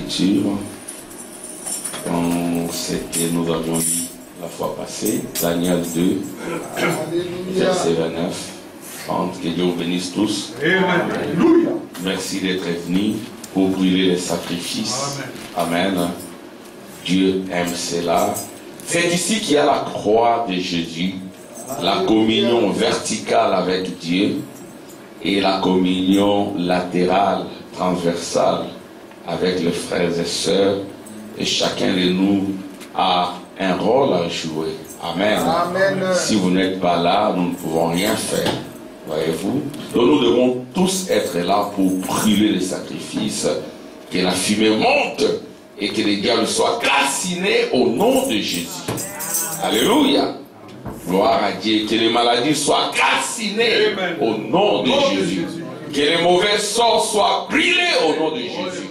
l'Écriture, dans ce que nous avions dit la fois passée, Daniel 2, verset 29, 30, que Dieu vous bénisse tous. Alléluia. Merci d'être venus pour brûler les sacrifices. Amen. Dieu aime cela. C'est ici qu'il y a la croix de Jésus, la communion verticale avec Dieu et la communion latérale, transversale avec les frères et sœurs. Et chacun de nous a un rôle à jouer. Amen. Amen. Si vous n'êtes pas là, nous ne pouvons rien faire. Voyez-vous? Donc nous devons tous être là pour brûler les sacrifices, que la fumée monte et que les diables soient calcinés au nom de Jésus. Alléluia. Gloire à Dieu. Que les maladies soient calcinées au nom de Jésus. Que les mauvais sorts soient brûlés au nom de Jésus.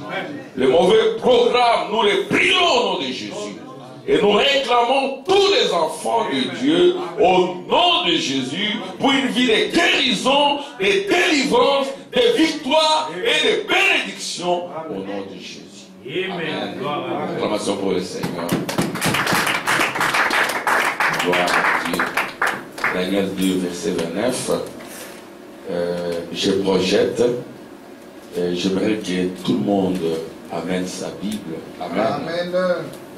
Les mauvais programmes, nous les brûlons au nom de Jésus. Et nous réclamons tous les enfants de Dieu au nom de Jésus pour une vie de guérison, de délivrance, de victoire et de bénédiction au nom de Jésus. Amen. Acclamation pour le Seigneur. Gloire à Dieu. Daniel 2, verset 29. Je projette. J'aimerais que tout le monde amène sa Bible. Amen. Amen.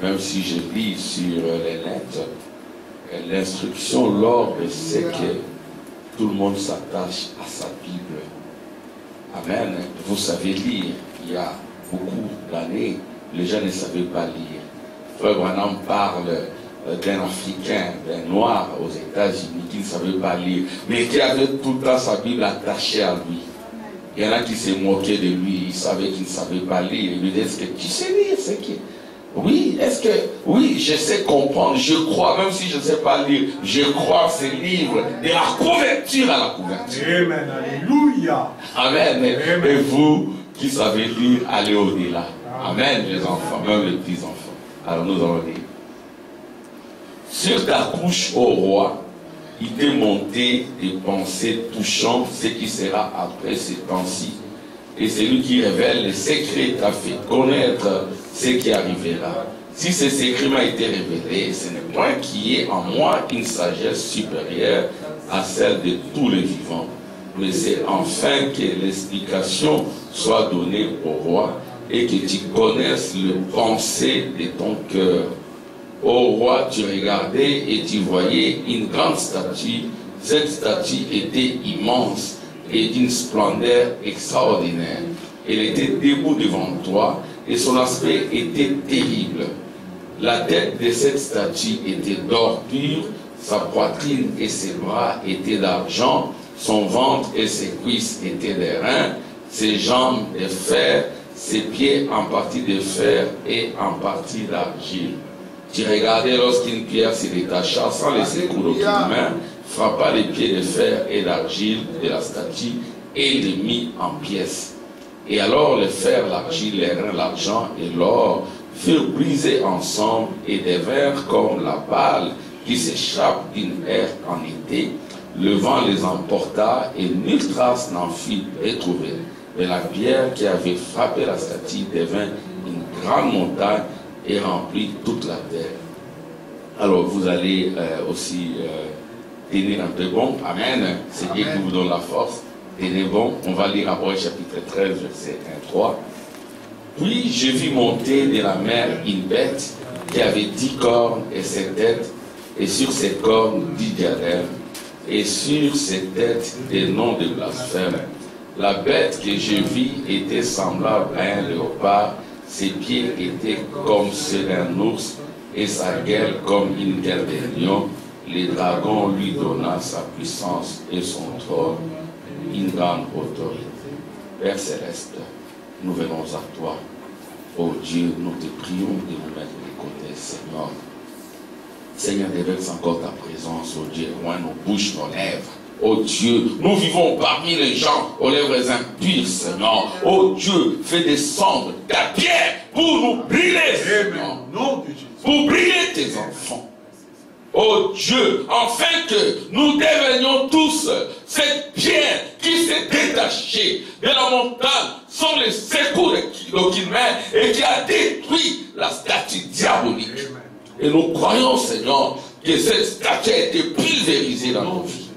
Même si je lis sur les lettres, l'instruction, l'ordre, c'est que tout le monde s'attache à sa Bible. Amen. Vous savez lire. Il y a beaucoup d'années, les gens ne savaient pas lire. Frère Branham parle d'un Africain, d'un Noir aux États-Unis qui ne savait pas lire, mais qui avait tout le temps sa Bible attachée à lui. Il y en a qui se moquaient de lui, ils savaient qu'il ne savait pas lire. Ils lui disaient, est-ce que tu sais lire? C'est qui? Oui, est-ce que, oui, je sais comprendre, je crois, même si je ne sais pas lire, je crois ces livres, de la couverture à la couverture. Amen. Alléluia. Amen. Et vous qui savez lire, allez au-delà. Amen, les enfants, même les petits-enfants. Alors nous allons lire. Sur ta couche, ô roi, il t'est monté des pensées touchant ce qui sera après ces temps-ci. Et celui qui révèle les secrets t'a fait connaître ce qui arrivera. Si ce secret m'a été révélé, ce n'est point qu'il y ait en moi une sagesse supérieure à celle de tous les vivants. Mais c'est enfin que l'explication soit donnée au roi et que tu connaisses le pensée de ton cœur. Ô roi, tu regardais et tu voyais une grande statue. Cette statue était immense et d'une splendeur extraordinaire. Elle était debout devant toi et son aspect était terrible. La tête de cette statue était d'or pur, sa poitrine et ses bras étaient d'argent, son ventre et ses cuisses étaient des reins, ses jambes de fer, ses pieds en partie de fer et en partie d'argile. Tu regardais lorsqu'une pierre se détacha sans laisser couler aucune main, frappa les pieds de fer et d'argile de la statue et les mit en pièces. Et alors le fer, l'argile, les reins, l'argent et l'or furent brisés ensemble et devinrent comme la balle qui s'échappe d'une herbe en été. Le vent les emporta et nulle trace n'en fut retrouvée. Mais la pierre qui avait frappé la statue devint une grande montagne et remplit toute la terre. Alors vous allez aussi tenir un peu bon. Amen. C'est Dieu qui vous donne la force. Tenez bon. On va lire Hébreux chapitre 13, verset 1-3. Puis je vis monter de la mer une bête qui avait 10 cornes et 7 têtes, et sur ces cornes 10 diadèmes, et sur ses têtes des noms de blasphème. La bête que je vis était semblable à un léopard. Ses pieds étaient comme ceux d'un ours et sa gueule comme une gueule de lion. Le dragon lui donna sa puissance et son trône, une grande autorité. Père céleste, nous venons à toi. Oh Dieu, nous te prions de nous mettre de côté, Seigneur. Seigneur, déverse encore ta présence, oh Dieu, loin nos bouches, nos lèvres. Oh Dieu, nous vivons parmi les gens aux lèvres impures, Seigneur. Oh Dieu, fais descendre ta pierre pour nous brûler, Seigneur. Pour brûler tes enfants. ô Dieu, afin que nous devenions tous cette pierre qui s'est détachée de la montagne sans les secours de Kilmène et qui a détruit la statue diabolique. Et nous croyons, Seigneur, que cette statue a été pulvérisée dans nos vies.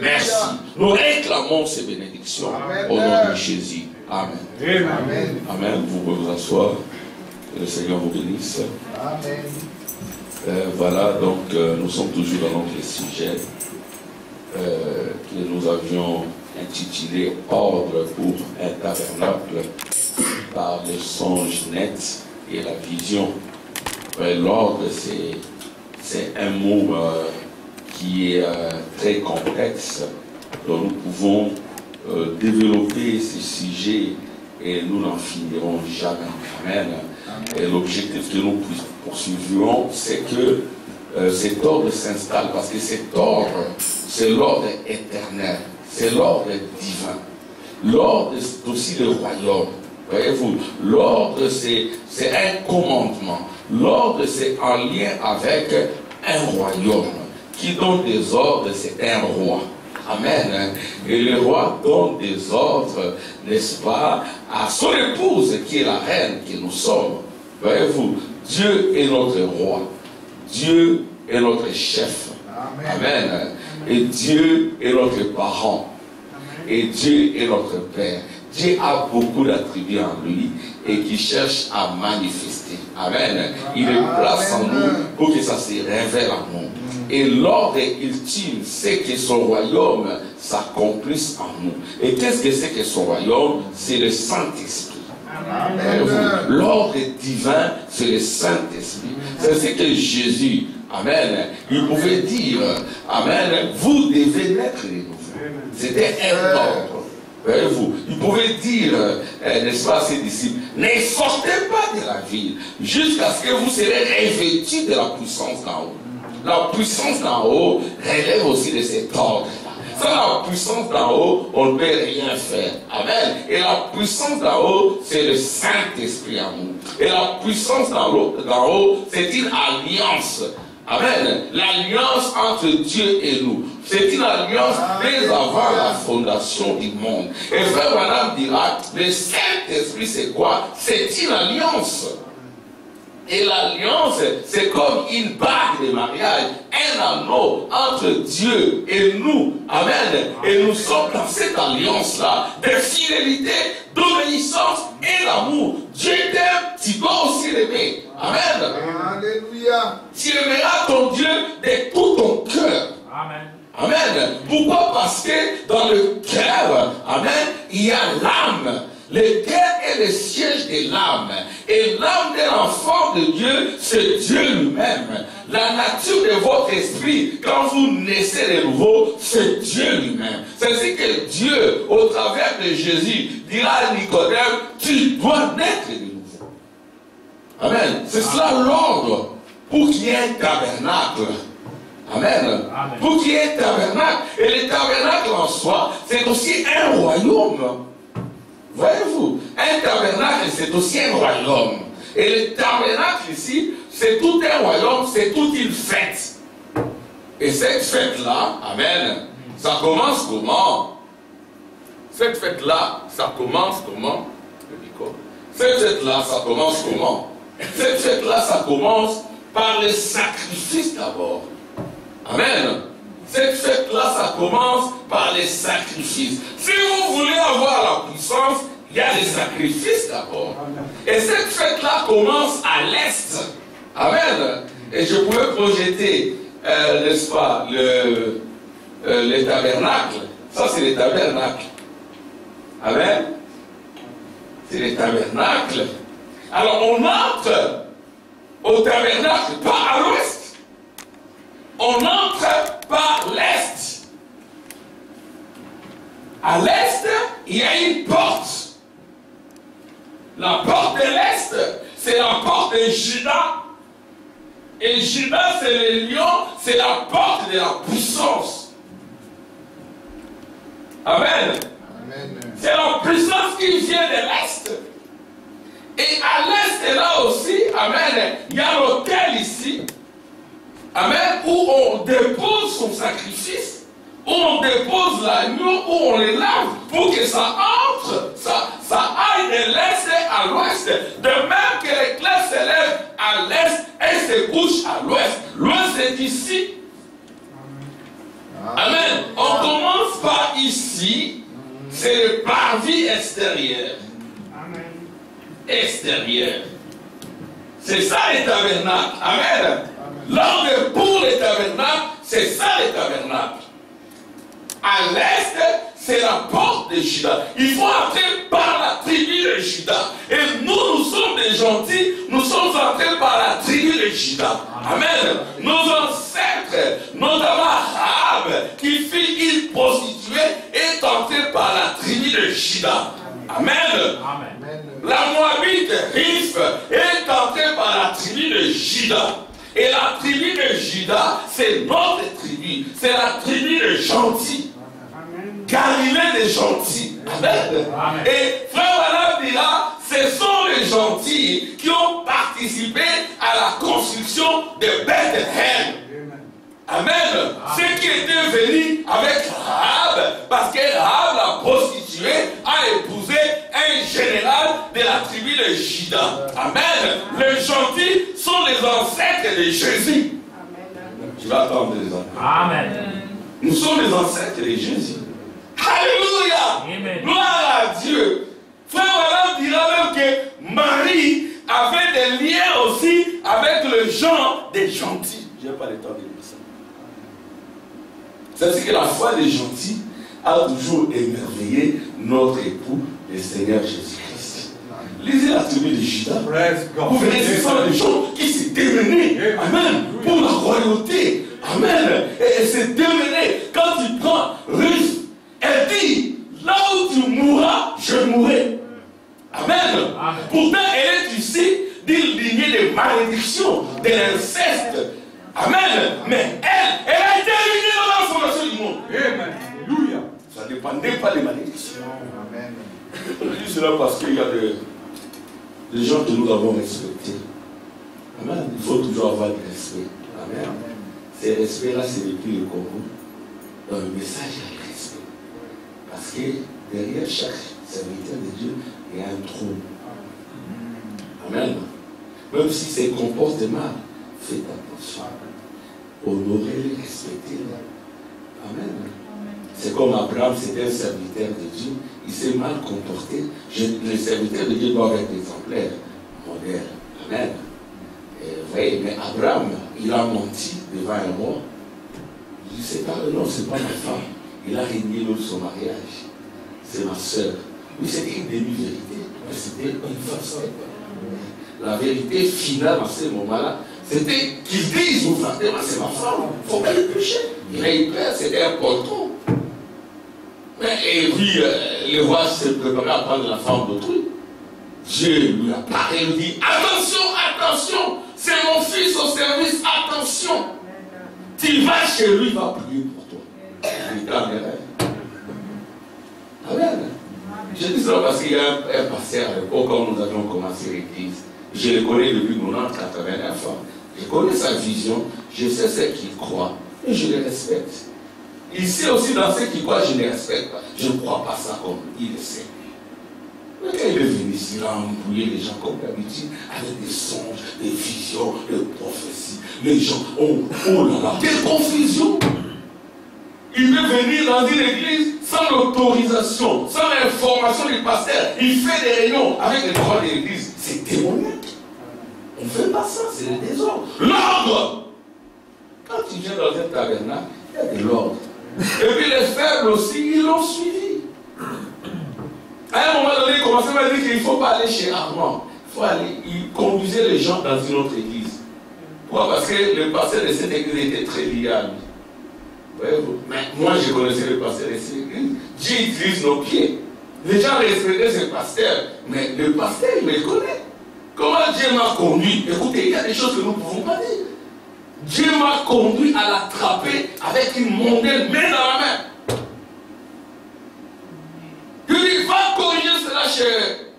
Merci. Nous réclamons ces bénédictions au nom de Jésus. Amen. Amen. Amen. Vous pouvez vous asseoir. Que le Seigneur vous bénisse. Amen. Voilà, donc nous sommes toujours dans notre sujet que nous avions intitulé Ordre pour un tabernacle par le songe net et la vision. L'ordre, c'est un mot qui est très complexe, dont nous pouvons développer ces sujets et nous n'en finirons jamais. Amen. Et l'objectif que nous poursuivrons, c'est que cet ordre s'installe, parce que cet ordre, c'est l'ordre éternel, c'est l'ordre divin. L'ordre, c'est aussi le royaume. Voyez-vous, l'ordre, c'est un commandement. L'ordre, c'est en lien avec un royaume. Qui donne des ordres, c'est un roi. Amen. Et le roi donne des ordres, n'est-ce pas, à son épouse, qui est la reine que nous sommes. Voyez-vous, Dieu est notre roi. Dieu est notre chef. Amen. Et Dieu est notre parent. Et Dieu est notre Père. Dieu a beaucoup d'attributs en lui et qui cherche à manifester. Amen. Il est place en nous pour que ça se révèle en nous. Et l'ordre ultime, c'est que son royaume s'accomplisse en nous. Et qu'est-ce que c'est que son royaume? C'est le Saint-Esprit. L'ordre divin, c'est le Saint-Esprit. C'est ce que Jésus, amen, il pouvait dire, amen, vous devez naître de nouveau. C'était un ordre. Voyez-vous, il pouvait dire, n'est-ce pas, à ses disciples, ne sortez pas de la ville jusqu'à ce que vous serez revêtus de la puissance d'en haut. La puissance d'en haut relève aussi de cet ordre-là. Sans la puissance d'en haut, on ne peut rien faire. Amen. Et la puissance d'en haut, c'est le Saint-Esprit en nous. Et la puissance d'en haut, c'est une alliance. Amen. L'alliance entre Dieu et nous. C'est une alliance dès avant la fondation du monde. Et frère Branham dira, le Saint-Esprit c'est quoi? C'est une alliance. Et l'alliance, c'est comme une bague de mariage, un anneau entre Dieu et nous. Amen. Et nous sommes dans cette alliance-là de fidélité, d'obéissance et d'amour. Dieu t'aime, tu dois aussi l'aimer. Amen. Alléluia. Tu aimeras ton Dieu de tout ton cœur. Amen. Amen. Pourquoi? Parce que dans le cœur, amen, il y a l'âme. Le cœur est le siège de l'âme. Et l'âme de l'enfant de Dieu, c'est Dieu lui-même. La nature de votre esprit, quand vous naissez de nouveau, c'est Dieu lui-même. C'est ce que Dieu, au travers de Jésus, dira à Nicodème, tu dois naître de nouveau. Amen. C'est cela l'ordre pour qu'il y ait un tabernacle. Amen. Amen. Pour qu'il y ait un tabernacle. Et le tabernacle en soi, c'est aussi un royaume. Voyez-vous, un tabernacle, c'est aussi un royaume. Et le tabernacle ici, c'est tout un royaume, c'est toute une fête. Et cette fête-là, amen, ça commence comment? Cette fête-là, ça commence comment? Cette fête-là, ça commence comment? Cette fête-là, ça commence par les sacrifices d'abord. Amen. Cette fête-là, ça commence par les sacrifices. Si vous voulez avoir la puissance, il y a les sacrifices d'abord. Et cette fête-là commence à l'est. Amen. Et je pouvais projeter, n'est-ce pas, les tabernacles. Ça, c'est les tabernacles. Amen. C'est les tabernacles. Alors, on entre au tabernacle, pas à l'ouest. On entre par l'est. À l'est, il y a une porte. La porte de l'est, c'est la porte de Juda. Et Juda, c'est le lion, c'est la porte de la puissance. Amen. C'est la puissance qui vient de l'est. Et à l'est, là aussi, amen, il y a l'autel ici. Amen. Où on dépose son sacrifice, où on dépose l'agneau, où on les lave pour que ça entre, ça aille de l'est à l'ouest. De même que l'éclair se lève à l'est et se couche à l'ouest. L'ouest est ici. Amen. On commence par ici, c'est le parvis extérieur. Extérieur. C'est ça les tabernacles. Amen. L'ordre pour les tabernacles, c'est ça les tabernacles. À l'est, c'est la porte de Juda. Il faut entrer par la tribu de Juda. Et nous sommes des gentils, nous sommes entrés par la tribu de Juda. Amen. Nos ancêtres, notamment Rahab, qui fut une prostituée, est entré par la tribu de Juda. Amen. Amen. La Moabite Rif est entrée par la tribu de Juda. Et la tribu de Juda, c'est notre tribu. C'est la tribu des gentils. Galilée des gentils. Amen. Amen. Et frère Branham dira, ce sont les gentils qui ont participé à la construction de Bethléem. Amen. Ceux qui étaient venus avec Rahab, parce que Rahab, la prostituée, a épousé un général de la tribu de Juda. Amen. Les gentils sont les ancêtres de Jésus. Amen. Tu vas attendre les enfants. Amen. Nous sommes les ancêtres de Jésus. Alléluia. Amen. Gloire à Dieu. Frère Branham dira même que Marie avait des liens aussi avec le genre des gentils. Je n'ai pas le temps de dire ça. C'est-à-dire que la foi des gentils a toujours émerveillé notre époux, le Seigneur Jésus-Christ. Lisez la tribu de Juda. Vous verrez, ce sont des gens qui s'est démené. Amen. Pour la royauté. Amen. Et elle s'est démenée. Quand il prend Ruth, elle dit, là où tu mourras, je mourrai. Amen. Amen. Pourtant, elle est ici d'une lignée de malédiction, de l'inceste. Amen. Mais elle a été éliminée dans la formation du monde. Amen. Alléluia. Ça ne dépendait pas des malédictions. Amen. Je dis cela parce qu'il y a des gens que nous avons respectés. Amen. Il faut toujours avoir du respect. Amen. Ces respects-là, c'est depuis le Congo. Dans le message, il y a le respect. Parce que derrière chaque serviteur de Dieu, il y a un trône. Amen. Même si c'est comporte mal, faites attention. Honorez-les, respectez-les. Amen. C'est comme Abraham, c'était un serviteur de Dieu. Il s'est mal comporté. Les serviteurs de Dieu doivent être exemplaires, modèles. Amen. Et vous voyez, mais Abraham, il a menti devant un roi. Il dit, c'est pas non, c'est pas ma femme. Il a régné lors de son mariage. C'est ma soeur. Oui, c'était une demi-vérité, mais c'était une fausse. La vérité finale à ce moment-là, c'était qu'ils disent, vous flattez, c'est ma femme, il ne faut pas le pécher. Il a eu peur, c'était important. Mais, et puis, le roi s'est préparé à prendre la femme d'autrui. Dieu lui a parlé, il dit, attention, attention, c'est mon fils au service, attention. Tu vas chez lui, il va prier pour toi. Il t'enverra. Amen. Je dis ça parce qu'il y a un pasteur à l'époque quand nous avions commencé l'église. Je le connais depuis 89 ans. Je connais sa vision, je sais ce qu'il croit et je le respecte. Il sait aussi dans ce qu'il croit, je ne le respecte pas. Je ne crois pas ça comme il le sait. Mais quand il est venu ici, il a embrouillé les gens comme d'habitude avec des songes, des visions, des prophéties. Les gens, oh là là, quelle confusion! Il veut venir dans une église sans l'autorisation, sans l'information du pasteur. Il fait des réunions avec les paroles de l'église. C'est démoniaque. On ne fait pas ça, c'est le désordre. L'ordre! Quand tu viens dans un tabernacle, il y a de l'ordre. Et puis les faibles aussi, ils l'ont suivi. À un moment donné, il commençait à dire qu'il ne faut pas aller chez Armand. Il faut aller, il conduisait les gens dans une autre église. Pourquoi? Parce que le pasteur de cette église était très lié à lui. Mais moi, je connaissais le pasteur de cette église. Dieu utilise nos pieds. Les gens respectaient ce pasteur, mais le pasteur, il me connaît. Comment Dieu m'a conduit? Écoutez, il y a des choses que nous ne pouvons pas dire. Dieu m'a conduit à l'attraper avec une mondaine main dans la main. Je lui dis, va corriger cela chez...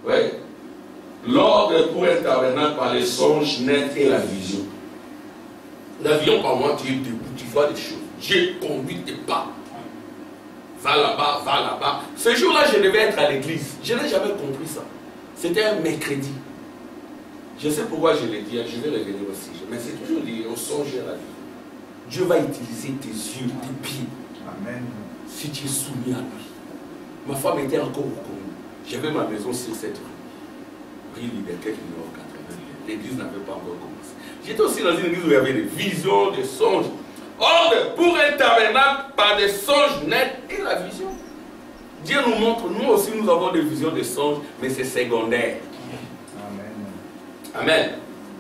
Oui. L'ordre pour un tabernacle par les songes nets et la vision. L'avion, par moi, tu es debout, tu vois les choses. J'ai conduit tes pas. Va là-bas, va là-bas. Ce jour-là, je devais être à l'église. Je n'ai jamais compris ça. C'était un mercredi. Je sais pourquoi je l'ai dit, je vais revenir aussi. Mais c'est toujours lié au songe et à la vie. Dieu va utiliser tes yeux, tes pieds. Amen. Si tu es soumis à lui. Ma femme était encore au Congo. J'avais ma maison sur cette rue. Rue Liberté, numéro 80. L'église n'avait pas encore commencé. J'étais aussi dans une église où il y avait des visions, des songes. Or, pour un tabernacle, par des songes nets et la vision. Dieu nous montre, nous aussi nous avons des visions, des songes, mais c'est secondaire. Amen. Amen.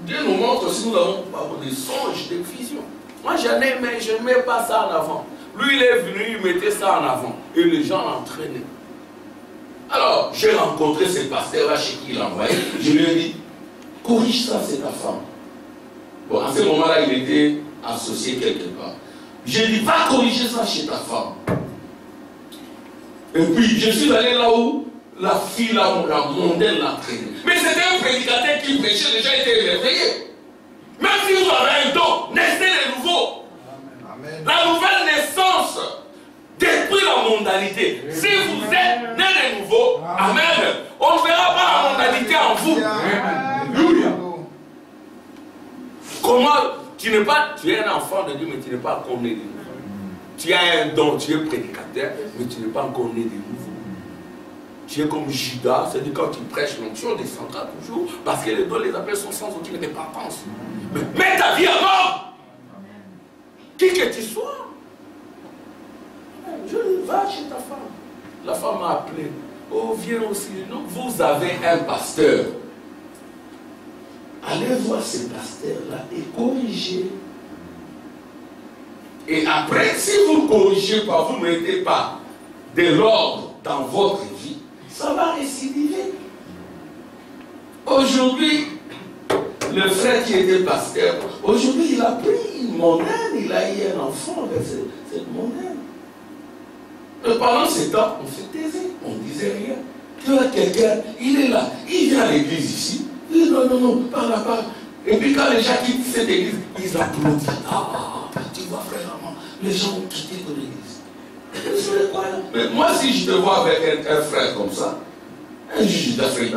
Dieu nous montre aussi, nous avons des songes, des visions. Moi j'en ai, mais je ne mets pas ça en avant. Lui il est venu, il mettait ça en avant. Et les gens l'entraînaient. Alors, j'ai rencontré ce pasteur-là chez qui il l'a envoyé. Je lui ai dit, corrige ça, c'est ta femme. Bon, à ce moment-là, il était associé quelque part. J'ai dit, va corriger ça chez ta femme. Et puis, je suis allé là où la fille, la mondaine l'a traîné. Mais c'était un prédicateur qui prêchait, les gens étaient émerveillés. Même si vous avez un don, naissez de nouveau. Amen. La nouvelle naissance détruit la mondanité. Si vous êtes né de nouveau, amen, on ne verra pas la mondanité en vous. Alléluia. Comment tu n'es pas, tu es un enfant de Dieu, mais tu n'es pas encore né de nouveau. Tu as un don, tu es prédicateur, mais tu n'es pas encore né de nouveau. Tu es comme Judas, c'est-à-dire quand tu prêches, l'onction descendra toujours, parce que les dons, les appels sont sans aucune dépendance. Mais mets ta vie à mort. Qui que tu sois. Je va chez ta femme. La femme m'a appelé. Oh, viens aussi. Donc, vous avez un pasteur. Allez voir ce pasteur-là et corrigez. Et après, si vous ne corrigez pas, vous ne mettez pas de l'ordre dans votre vie, ça va récidiver. Aujourd'hui, le frère qui était pasteur, aujourd'hui il a pris une mondaine, il a eu un enfant avec cette mondaine. Et pendant ce temps, on se taisait, on ne disait rien. Tu vois quelqu'un, il est là, il vient à l'église ici, il dit non, par là-bas. Et puis quand les gens quittent cette église, ils applaudissent. Ah, tu vois vraiment, les gens ont quitté ton église. Mais moi, si je te vois avec un frère comme ça, un juge d'Afrique,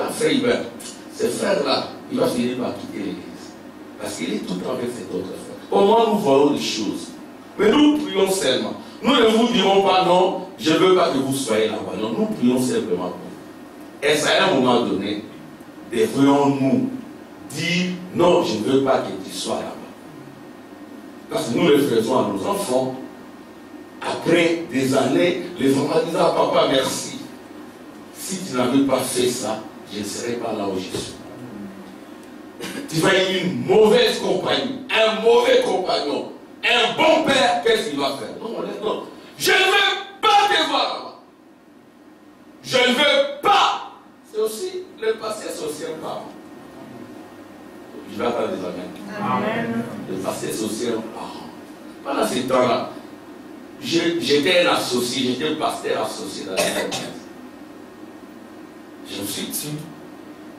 ce frère-là, il va finir par quitter l'église. Parce qu'il est tout le temps avec cet autre frère. Au moins, nous voyons les choses. Mais nous prions seulement. Nous ne vous dirons pas non, je ne veux pas que vous soyez là-bas. Non, nous prions simplement pour vous. Et à un moment donné, devrions-nous dire non, je ne veux pas que tu sois là-bas. Parce que nous le faisons à nos enfants. Après des années, les enfants disent ah papa merci. Si tu n'avais pas fait ça, je ne serais pas là où je suis. Tu vas être une mauvaise compagnie, un mauvais compagnon, un bon père, qu'est-ce qu'il va faire? Non. Je ne veux pas te voir là-bas. Je ne veux pas. C'est aussi le passé, c'est aussi un parent. Je vais attendre des amen. Amen. Le passé, c'est aussi un parent. Pendant ce temps-là, j'étais un associé, j'étais un pasteur associé dans l'église. Je me suis dit,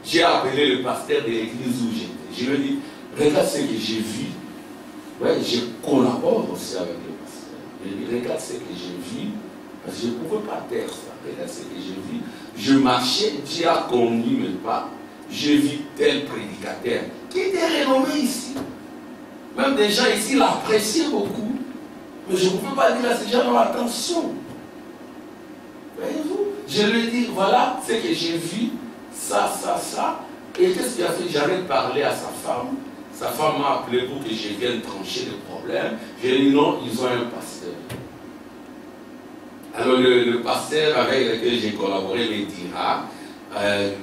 j'ai appelé le pasteur de l'église où j'étais. Je lui ai dit, regarde ce que j'ai vu. Ouais, je collabore aussi avec le pasteur. Je lui ai dit, regarde ce que j'ai vu. Parce que je ne pouvais pas taire ça. Regarde ce que j'ai vu. Je marchais, Dieu a conduit mes pas. J'ai vu tel prédicateur qui était renommé ici. Même des gens ici l'appréciaient beaucoup. Mais je ne pouvais pas dire à ces gens, non, attention. Voyez-vous? Je lui ai dit, voilà ce que j'ai vu, ça. Et qu'est-ce qu'il a fait? J'avais parlé à sa femme. Sa femme m'a appelé pour que je vienne trancher le problème. J'ai dit non, ils ont un pasteur. Alors le pasteur avec lequel j'ai collaboré me dira,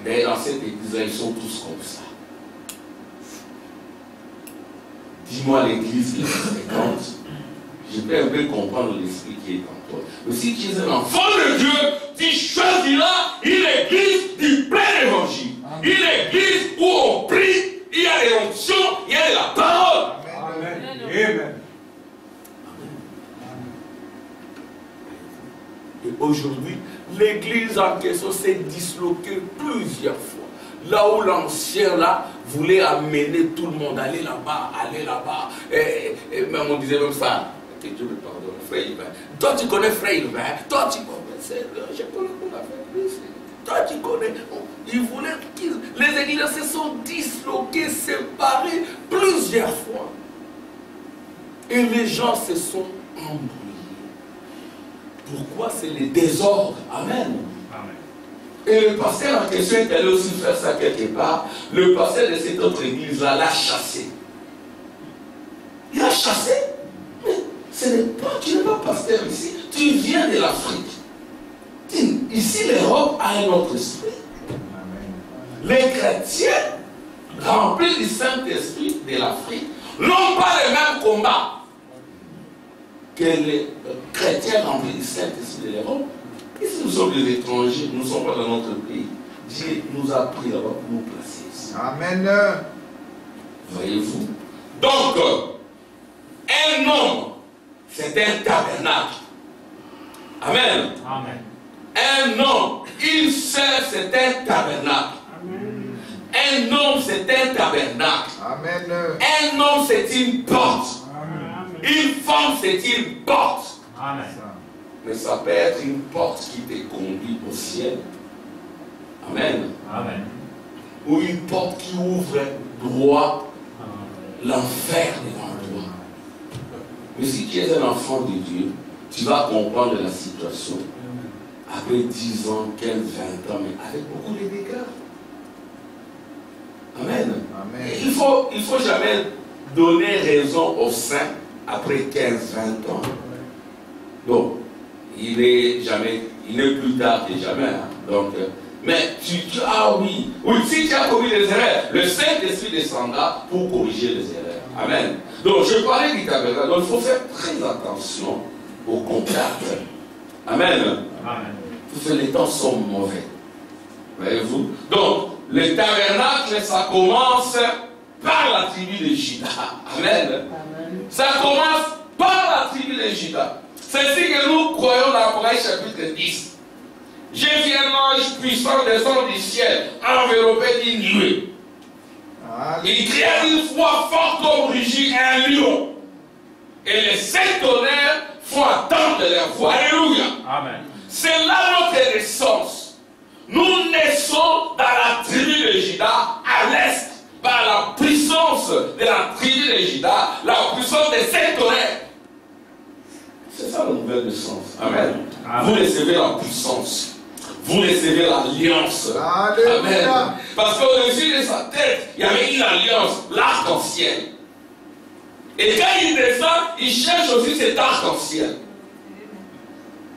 mais dans cette église, ils sont tous comme ça. Dis-moi l'église qui est fréquente. Je peux un peu comprendre l'esprit qui est en toi. Mais si tu es un enfant de Dieu, tu choisiras une église du plein évangile. Une église où on prie, il y a des onctions, il y a de la parole. Amen. Amen. Et aujourd'hui, l'église en question s'est disloquée plusieurs fois. là où l'ancien là voulait amener tout le monde, aller là-bas, et même on disait même ça, que Dieu me pardonne, frère Yvain. Toi tu connais frère Yvain, toi tu connais, je connais qu'on a fait plus. Toi tu connais, ils voulaient, les églises se sont disloquées, séparées plusieurs fois. Et les gens se sont embrouillés. Pourquoi? C'est le désordre. Amen. Et le pasteur en question est allé aussi faire ça quelque part. Le pasteur de cette autre église-là l'a chassé. Il a chassé. Mais ce n'est pas, tu n'es pas pasteur ici. Tu viens de l'Afrique. Ici, l'Europe a un autre esprit. Les chrétiens remplis du Saint-Esprit de l'Afrique n'ont pas le même combat que les chrétiens remplis du Saint-Esprit de l'Europe. Ici, nous sommes des étrangers, nous ne sommes pas dans notre pays. Dieu nous a pris là-bas pour nous placer ici. Amen. Voyez-vous? Donc, un homme, c'est un tabernacle. Amen. Amen. Un homme, une sœur, c'est un tabernacle. Amen. Un homme, c'est un tabernacle. Amen. Un homme, c'est une porte. Amen. Une femme, c'est une porte. Amen. Mais ça peut être une porte qui te conduit au ciel. Amen. Amen. Ou une porte qui ouvre droit l'enfer devant toi. Mais si tu es un enfant de Dieu, tu vas comprendre la situation. Après 10 ans, 15, 20 ans, mais avec beaucoup de dégâts. Amen. Amen. Il faut jamais donner raison aux saints après 15, 20 ans. Donc, il est plus tard que jamais. Hein. Donc, mais oui, si tu as commis des erreurs, le Saint-Esprit descendra pour corriger les erreurs. Amen. Donc, je parlais du tabernacle. Donc, il faut faire très attention au contact. Amen. Amen. Tous les temps sont mauvais. Voyez-vous? Donc, le tabernacle, ça commence par la tribu de Juda. Amen. Amen. Ça commence par la tribu de Juda. C'est ce que nous croyons dans Apocalypse chapitre 10. J'ai vu un ange puissant descendre du ciel, enveloppé d'une nuée. Il cria une voix forte comme rugit un lion. Et les 7 tonnerres font attendre leur voix. Alléluia. Amen. C'est là notre naissance. Nous naissons dans la tribu de Juda à l'est, par la puissance de la tribu de Juda, la puissance des 7 tonnerres. C'est ça la nouvelle naissance. Amen. Amen. Vous recevez la puissance. Vous recevez l'alliance. Amen. Parce qu'au-dessus de sa tête, il y avait une alliance, l'arc-en-ciel. Et quand il descend, il cherche aussi cet arc-en-ciel.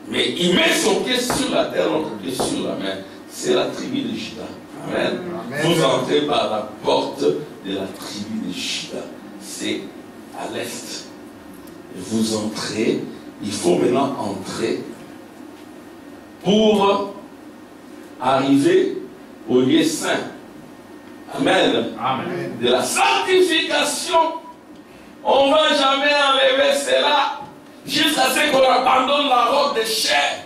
Mais il met son pied sur la terre, notre pied sur la main. C'est la tribu de Juda. Amen. Amen. Vous entrez par la porte de la tribu de Juda. C'est à l'est. Et vous entrez. Il faut maintenant entrer pour arriver au lieu saint. Amen. Amen. De la sanctification. On ne va jamais enlever cela jusqu'à ce qu'on abandonne la robe de chair.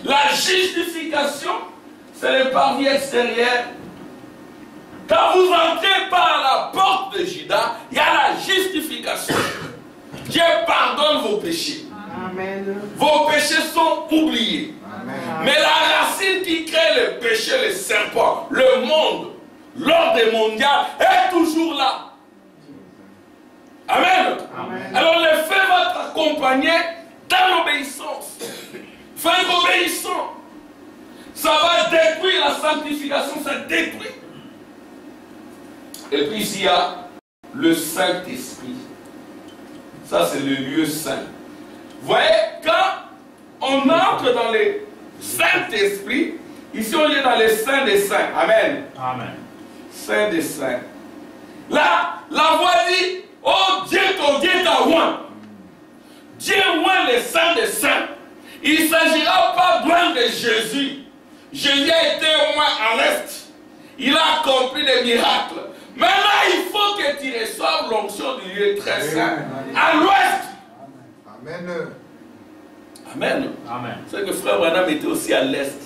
La justification, c'est le parvis extérieur. Quand vous entrez par la porte de Juda, il y a la justification. Dieu pardonne vos péchés. Amen. Vos péchés sont oubliés. Amen. Mais la racine qui crée le péché, le serpent, le monde, l'ordre mondial est toujours là. Amen. Amen. Alors le fait va t'accompagner dans l'obéissance. Fais obéissant. Ça va détruire la sanctification, ça détruit. Et puis il y a le Saint-Esprit. Ça c'est le lieu saint. Vous voyez, quand on entre dans le Saint-Esprit, ici on est dans le Saint des Saints. Amen. Amen. Saint des Saints. Là, la voix dit, oh Dieu, ton Dieu t'a oint. Dieu oint le Saint des Saints. Il ne s'agira pas d'oint de Jésus. Jésus a été au moins à l'est. Il a accompli des miracles. Mais là, il faut que tu reçoives l'onction du lieu très saint. À l'ouest. Amen. Amen. Amen. C'est que frère Branham était aussi à l'est.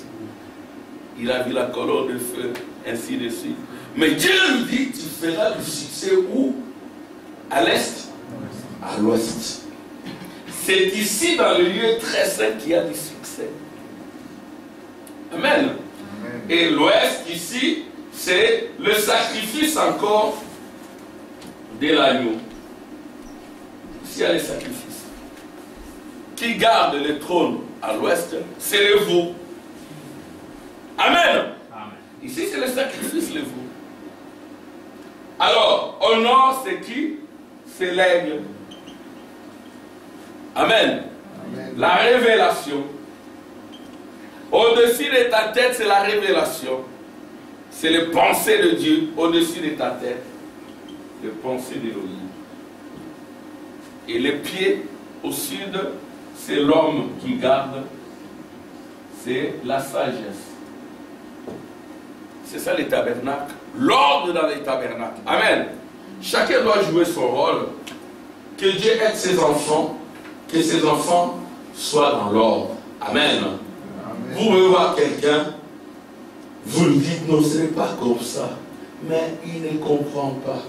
il a vu la colonne de feu, ainsi de suite. Mais Dieu lui dit, tu feras du succès où? À l'est, à l'ouest. C'est ici, dans le lieu très saint, qu'il y a du succès. Amen. Et l'ouest, ici, c'est le sacrifice encore de l'agneau. Ici, il y a les sacrifices. Qui garde le trône à l'ouest, c'est le veau. Amen. Ici, c'est le sacrifice, le veau. Alors, au nord, c'est qui? C'est l'aigle. Amen. Amen. La révélation. Au-dessus de ta tête, c'est la révélation. C'est les pensées de Dieu au-dessus de ta tête. Les pensées d'Élohim. Et les pieds au sud, c'est l'homme qui garde. C'est la sagesse. C'est ça les tabernacles. L'ordre dans les tabernacles. Amen. Chacun doit jouer son rôle. Que Dieu aide ses enfants. Que ses enfants soient dans l'ordre. Amen. Amen. Vous pouvez voir quelqu'un, vous lui dites non, ce n'est pas comme ça. Mais il ne comprend pas.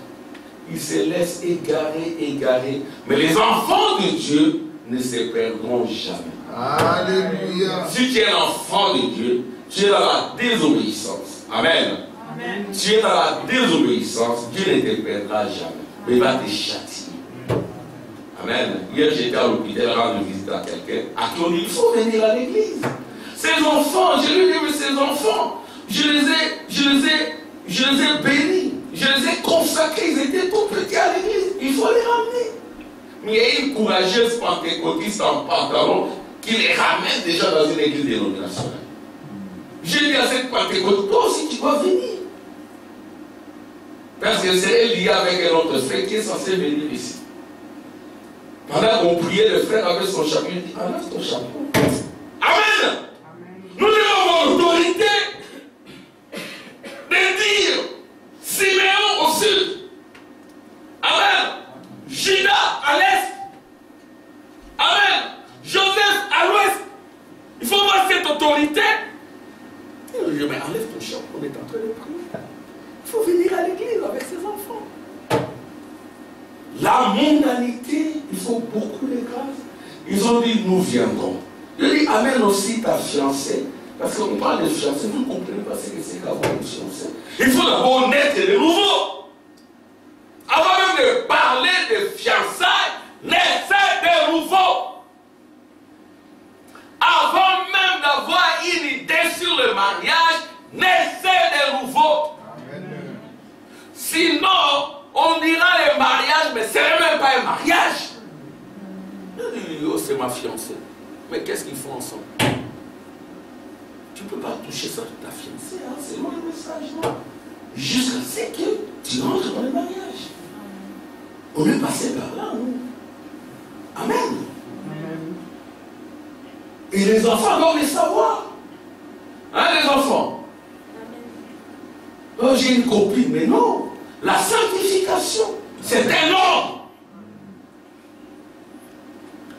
Il se laisse égarer. Mais les enfants de Dieu ne se perdront jamais. Alléluia. Si tu es l'enfant de Dieu, tu es dans la désobéissance. Amen. Amen. Tu es dans la désobéissance, Dieu ne te perdra jamais. Mais il va te châtier. Amen. Hier, j'étais à l'hôpital rendre visite à quelqu'un à qui on dit il faut venir à l'église. Ces enfants, je lui ai dit, mais ces enfants, je les ai bénis. Je les ai consacrés, ils étaient tout petits à l'église. Il faut les ramener. Mais il y a une courageuse pentecôtiste en pantalon qui les ramène déjà dans une église dénominationnelle. Je dis à cette pentecôtiste, toi aussi tu dois venir. Parce que c'est lié avec un autre frère qui est censé venir ici. Pendant qu'on priait, le frère avait son chapeau, il dit, enlève ton chapeau. Amen. Nous devons avoir l'autorité de dire, Siméon au sud. Amen. Judas à l'est. Amen. Joseph à l'ouest. Il faut avoir cette autorité. Je me enlève ton chapeau, on est en train de prier. Il faut venir à l'église avec ses enfants. La mondanité, il faut beaucoup de grâce. Ils ont dit, nous viendrons. Je dis, amène aussi ta fiancée. Parce qu'on parle de fiancée, vous ne comprenez pas ce que c'est qu'avoir une fiancée. Il faut d'abord naître de nouveau. Avant même de parler de fiançailles, naissez de nouveau. Avant même d'avoir une idée sur le mariage, naissez de nouveau. Amen. Sinon, on dira le mariage, mais ce n'est même pas un mariage. Oh, c'est ma fiancée. Mais qu'est-ce qu'ils font ensemble? Tu ne peux pas toucher ça de ta fiancée, hein? C'est loin le message, non? Jusqu'à ce que tu rentres dans le mariage. On est passé par là, nous. Amen. Amen. Et les enfants doivent le savoir. Hein, les enfants? Oh, j'ai une copine, mais non. La sanctification, c'est un ordre.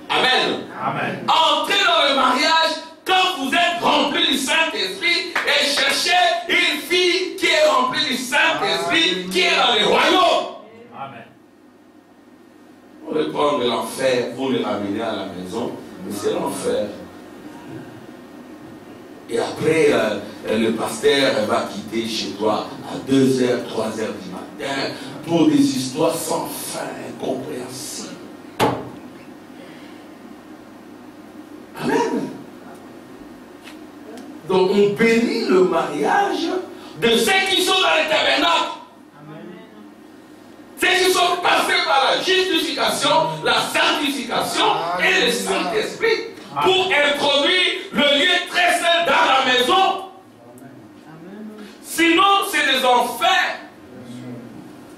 Amen. Amen. Entrez dans le mariage quand vous êtes rempli du Saint-Esprit et cherchez une fille qui est remplie du Saint-Esprit, qui est dans le royaume. Amen. Vous voulez prendre l'enfer, vous le ramenez à la maison, mais c'est l'enfer. Et après, le pasteur va quitter chez toi à 2h, 3h du matin pour des histoires sans fin, incompréhensibles. Amen. Donc on bénit le mariage de ceux qui sont dans les tabernacles. Ceux qui sont passés par la justification, la sanctification et le Saint-Esprit pour introduire le lieu très saint dans la maison. Sinon, c'est des enfers.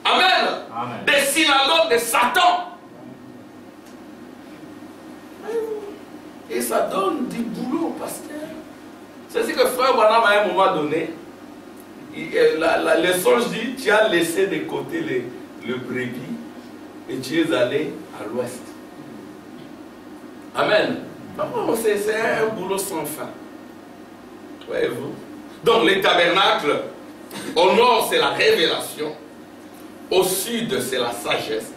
Amen. Amen. Des synagogues de Satan. Et ça donne du boulot au pasteur. C'est ce que frère Branham à un moment donné, la leçon dit, tu as laissé de côté le brebis et tu es allé à l'ouest. Amen. C'est un boulot sans fin. Voyez-vous. Donc les tabernacles, au nord c'est la révélation, au sud c'est la sagesse,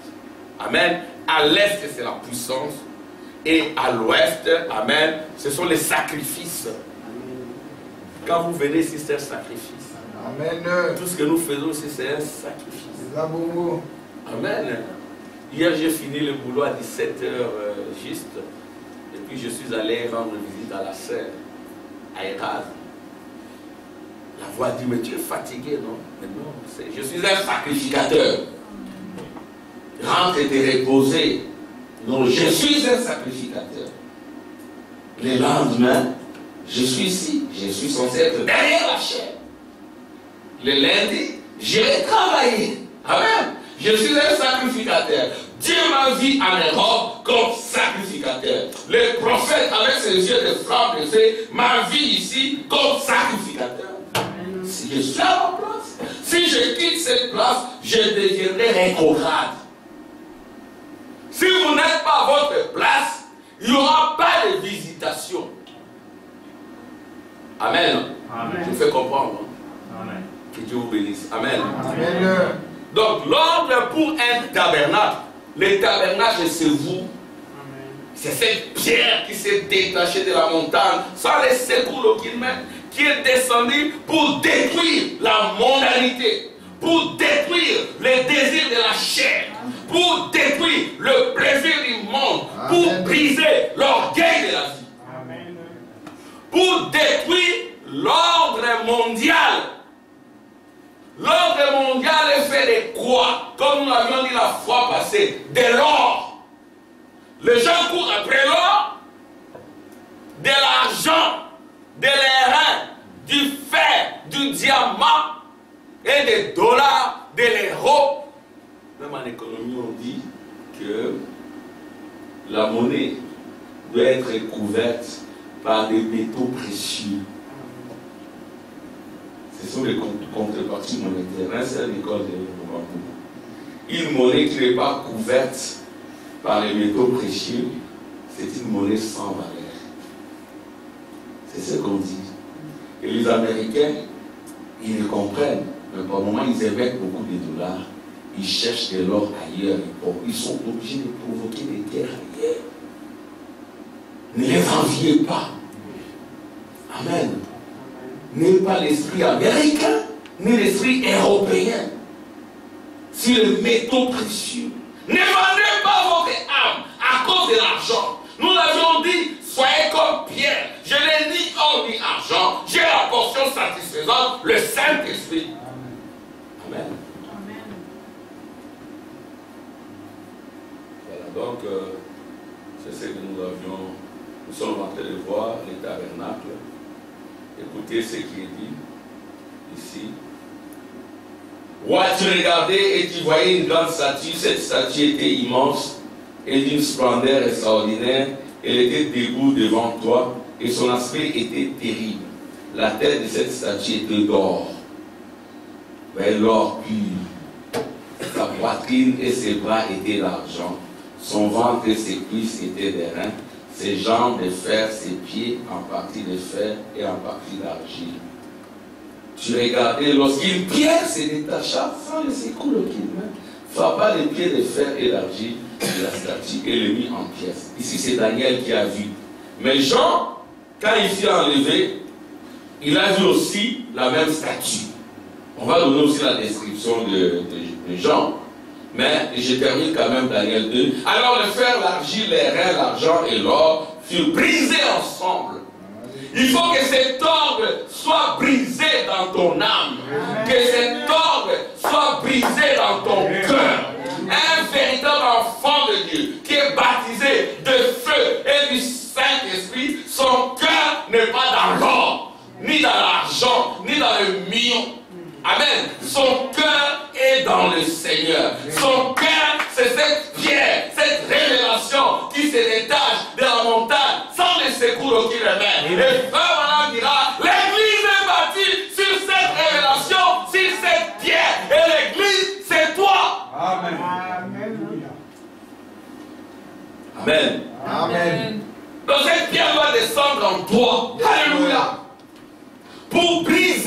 amen, à l'est c'est la puissance, et à l'ouest, amen, ce sont les sacrifices. Quand vous venez ici, c'est un sacrifice. Amen. Tout ce que nous faisons ici, c'est un sacrifice. L'amour. Amen. Hier, j'ai fini le boulot à 17h juste. Et puis, je suis allé rendre visite à la sœur, à Eraz. La voix dit, mais tu es fatigué, non? Mais non, je suis un sacrificateur. Rentre et te reposer. Non, je suis un sacrificateur. Le lendemain, je suis ici. Je suis censé être derrière la chair. Le lundi, j'irai travailler. Amen. Je suis un sacrificateur. Dieu m'a vu en Europe comme sacrificateur. Le prophète avec ses yeux de flamme de feu m'a vu ici comme sacrificateur. Si je suis à ma place, si je quitte cette place, je deviendrai rétrograde. Si vous n'êtes pas à votre place, il n'y aura pas de visitation. Amen. Amen. Je vous fais comprendre. Amen. Que Dieu vous bénisse. Amen. Amen. Donc, l'ordre pour un tabernacle, le tabernacle, c'est vous. C'est cette pierre qui s'est détachée de la montagne, sans les secours aucun même, qui est descendue pour détruire la mondanité, pour détruire les désirs de la chair, pour détruire le plaisir du monde, pour briser l'orgueil de la vie, Amen. Pour détruire l'ordre mondial. L'ordre mondial est fait de quoi? Comme nous l'avions dit la fois passée, de l'or. Les gens courent après l'or, de l'argent, de l'airain, du fer, du diamant et des dollars, de l'euro. Même en économie, on dit que la monnaie doit être couverte par des métaux précieux. Ce sont les contreparties monétaires. C'est l'école de une monnaie qui n'est pas couverte par les métaux précieux, c'est une monnaie sans valeur. C'est ce qu'on dit. Et les Américains, ils le comprennent. Mais par moment, ils émettent beaucoup de dollars. Ils cherchent de l'or ailleurs. Ils sont obligés de provoquer des guerres ailleurs. Ne les enviez pas. Amen. N'est pas l'esprit américain, ni l'esprit européen. C'est le métaux précieux. Ne vendez pas votre âme à cause de l'argent. Nous l'avions dit, soyez comme Pierre. Je n'ai ni or ni argent. J'ai la portion satisfaisante, le Saint-Esprit. Amen. Amen. Voilà, donc, c'est ce que nous avions. Nous sommes en train de voir les tabernacles. Écoutez ce qui est dit ici. Ouais, tu regardais et tu voyais une grande statue. Cette statue était immense et d'une splendeur extraordinaire. Elle était debout devant toi et son aspect était terrible. La tête de cette statue était d'or. L'or pur. Sa poitrine et ses bras étaient d'argent. Son ventre et ses cuisses étaient d'airain. Ses jambes de fer, ses pieds en partie de fer et en partie d'argile. Tu regardais lorsqu'une pierre se détacha sans le secours aucune main, frappa les pieds de fer et d'argile de la statue et le mit en pièces. Ici c'est Daniel qui a vu. Mais Jean, quand il fut enlevé, il a vu aussi la même statue. On va donner aussi la description de Jean. Mais je termine quand même Daniel 2. Alors le fer, l'argile, les reins, l'argent et l'or furent brisés ensemble. Il faut que cet ordre soit brisé dans ton âme. Que cet ordre soit brisé dans ton cœur. Un véritable enfant de Dieu qui est baptisé de feu et du Saint-Esprit, son cœur n'est pas dans l'or, ni dans l'argent, ni dans le million. Amen. Son cœur est dans le Seigneur. Son cœur, c'est cette pierre, cette révélation qui se détache de la montagne sans les secours qui remettent. Et Frère Branham dira, l'église est bâtie sur cette révélation, sur cette pierre. Et l'église, c'est toi. Amen. Amen. Donc cette pierre doit descendre en toi. Alléluia. Pour briser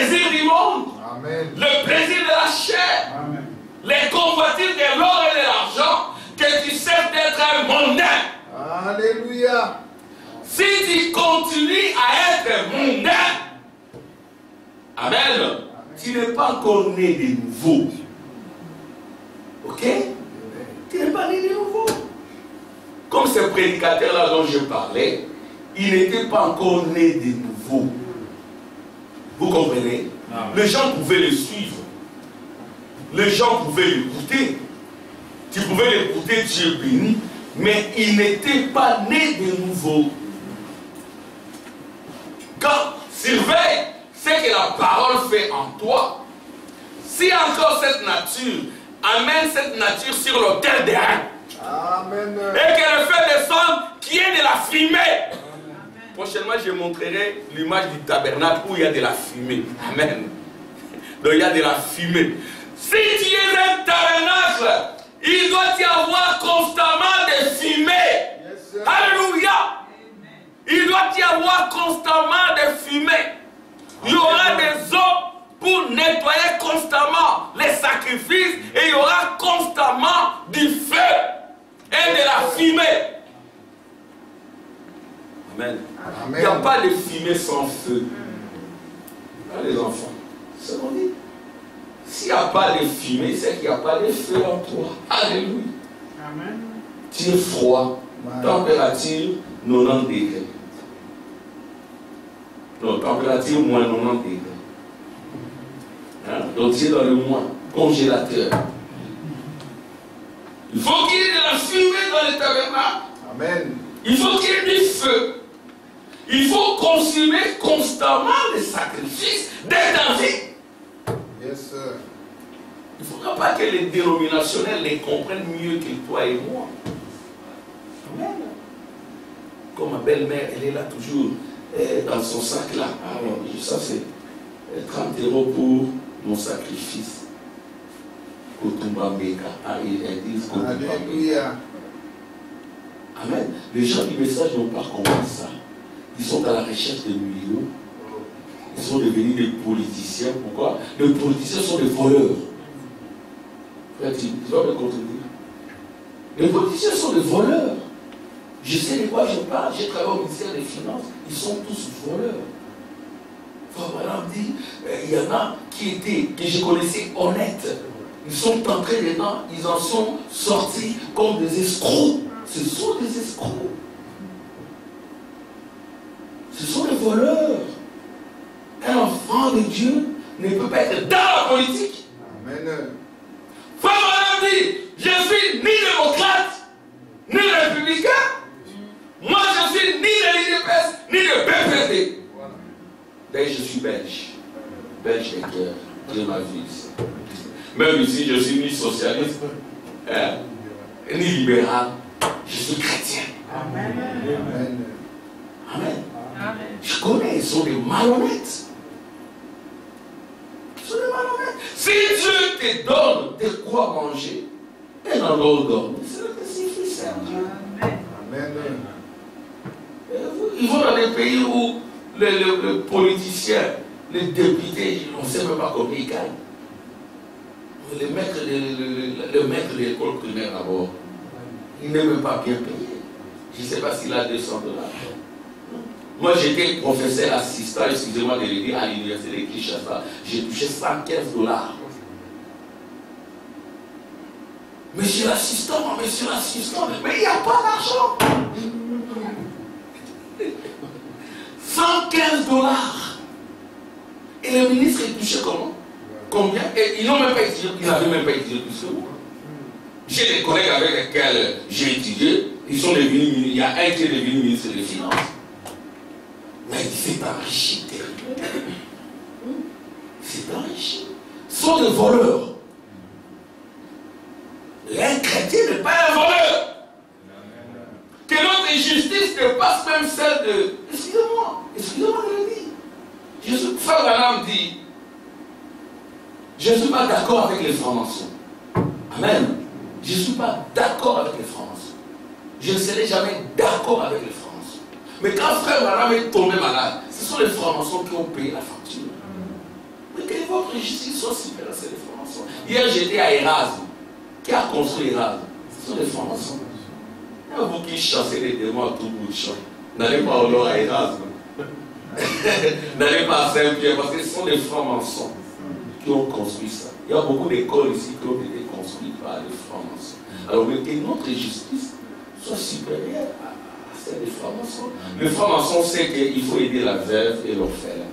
plaisir du monde, Amen. le plaisir de la chair, Amen. les convoitises de l'or et de l'argent, que tu cesses d'être un mondain. Alléluia. Si tu continues à être mondain, amen, tu n'es pas encore né de nouveau. Ok? Tu n'es pas né de nouveau. Comme ce prédicateur-là dont je parlais, il n'était pas encore né de nouveau. Vous comprenez? Les gens pouvaient le suivre. Les gens pouvaient l'écouter. Tu pouvais l'écouter, Dieu béni, mais il n'était pas né de nouveau. Quand surveille ce que la parole fait en toi, si encore cette nature amène cette nature sur l'autel des reins, Amen. et qu'elle fait descendre qui est de la fumée. Prochainement, je montrerai l'image du tabernacle où il y a de la fumée. Amen. Donc il y a de la fumée. Si tu es un tabernacle, il doit y avoir constamment des fumées. Yes, Alléluia. Il doit y avoir constamment des fumées. Il y aura des eaux pour nettoyer constamment les sacrifices et il y aura constamment du feu et de la fumée. Amen. Il n'y a pas de fumée sans feu. Là, les enfants, c'est ce qu'on dit. S'il n'y a pas de fumée, c'est qu'il n'y a pas de feu en toi. Alléluia. Amen. Tu es froid. Température 90 degrés. Non, température moins 90 degrés. Hein? Donc tu es dans le moins congélateur. Il faut qu'il y ait de la fumée dans le tabernacle. Amen. Il faut qu'il y ait du feu. Il faut consommer constamment les sacrifices dès ta vie. Yes, sir. Il ne faudra pas que les dénominationnels les comprennent mieux que toi et moi. Amen. Comme ma belle-mère, elle est là toujours dans son sac là. Alors, ça c'est 30 € pour mon sacrifice. Kotumba Meka. Ils disent Kotumba Meka. Alléluia. Amen. Les gens du message n'ont pas compris ça. Ils sont à la recherche de millions. Ils sont devenus des politiciens. Pourquoi? Les politiciens sont des voleurs. Frère, tu vas me contredire. Les politiciens sont des voleurs. Je sais de quoi je parle. J'ai travaillé au ministère des Finances. Ils sont tous voleurs. Frère Madame dit, il y en a que je connaissais honnêtes. Ils sont entrés dedans. Ils en sont sortis comme des escrocs. Ce sont des escrocs. Ce sont des voleurs. Un enfant de Dieu ne peut pas être dans la politique. Amen. Frère Madame dit, je suis ni démocrate, ni républicain. Moi, je suis ni de l'IDPS, ni de BPD. D'ailleurs, je suis belge. Belge de cœur. Dieu m'a vu ici. Même ici, je suis ni socialiste, ni libéral. Je suis chrétien. Amen. Amen. Je connais, ils sont des malhonnêtes. Ils sont des malhonnêtes. Si Dieu te donne de quoi manger, et dans l'eau dormir, c'est le suffit. Amen. Ils vont dans des pays où le politicien, les députés, on ne sait même pas combien ils gagnent. Le maître de l'école primaire d'abord, il n'est même pas bien payé. Je ne sais pas s'il a 200 $. Moi, j'étais professeur assistant, excusez-moi de le dire, à l'université de Kinshasa. J'ai touché 115 $. Monsieur l'assistant, mais il n'y a pas d'argent. 115 $. Et le ministre est touché comment? Combien? Et ils n'ont même pas étudié, ils n'avaient même pas étudié plus que moi. J'ai des collègues avec lesquels j'ai étudié, ils sont devenus, il y a un qui est devenu ministre des Finances. Mais il s'est enrichi terriblement. Il s'est enrichi. Ce sont des voleurs. Un chrétien n'est pas un voleur. Que notre injustice dépasse même celle de... Excusez-moi de le dire. Jésus, frère Branham dit, je ne suis pas d'accord avec les francs-maçons. Amen. Je ne suis pas d'accord avec les francs-maçons. Je ne serai jamais d'accord avec les francs-maçons. Mais quand frère Branham est tombé malade, ce sont les francs-maçons qui ont payé la facture. votre justice soit supérieure, c'est des francs-maçons. Hier, j'étais à Erasme. Qui a construit Erasme? Ce sont des francs-maçons. Et vous qui chassez les démons à tout bout de champ, n'allez pas au nord à Erasme. N'allez pas à Saint-Pierre, parce que ce sont des francs-maçons qui ont construit ça. Il y a beaucoup d'écoles ici qui ont été construites par des francs-maçons. Alors, que notre justice soit supérieure à celle des francs-maçons. Le franc-maçon sait qu'il faut aider la veuve et l'orphelin.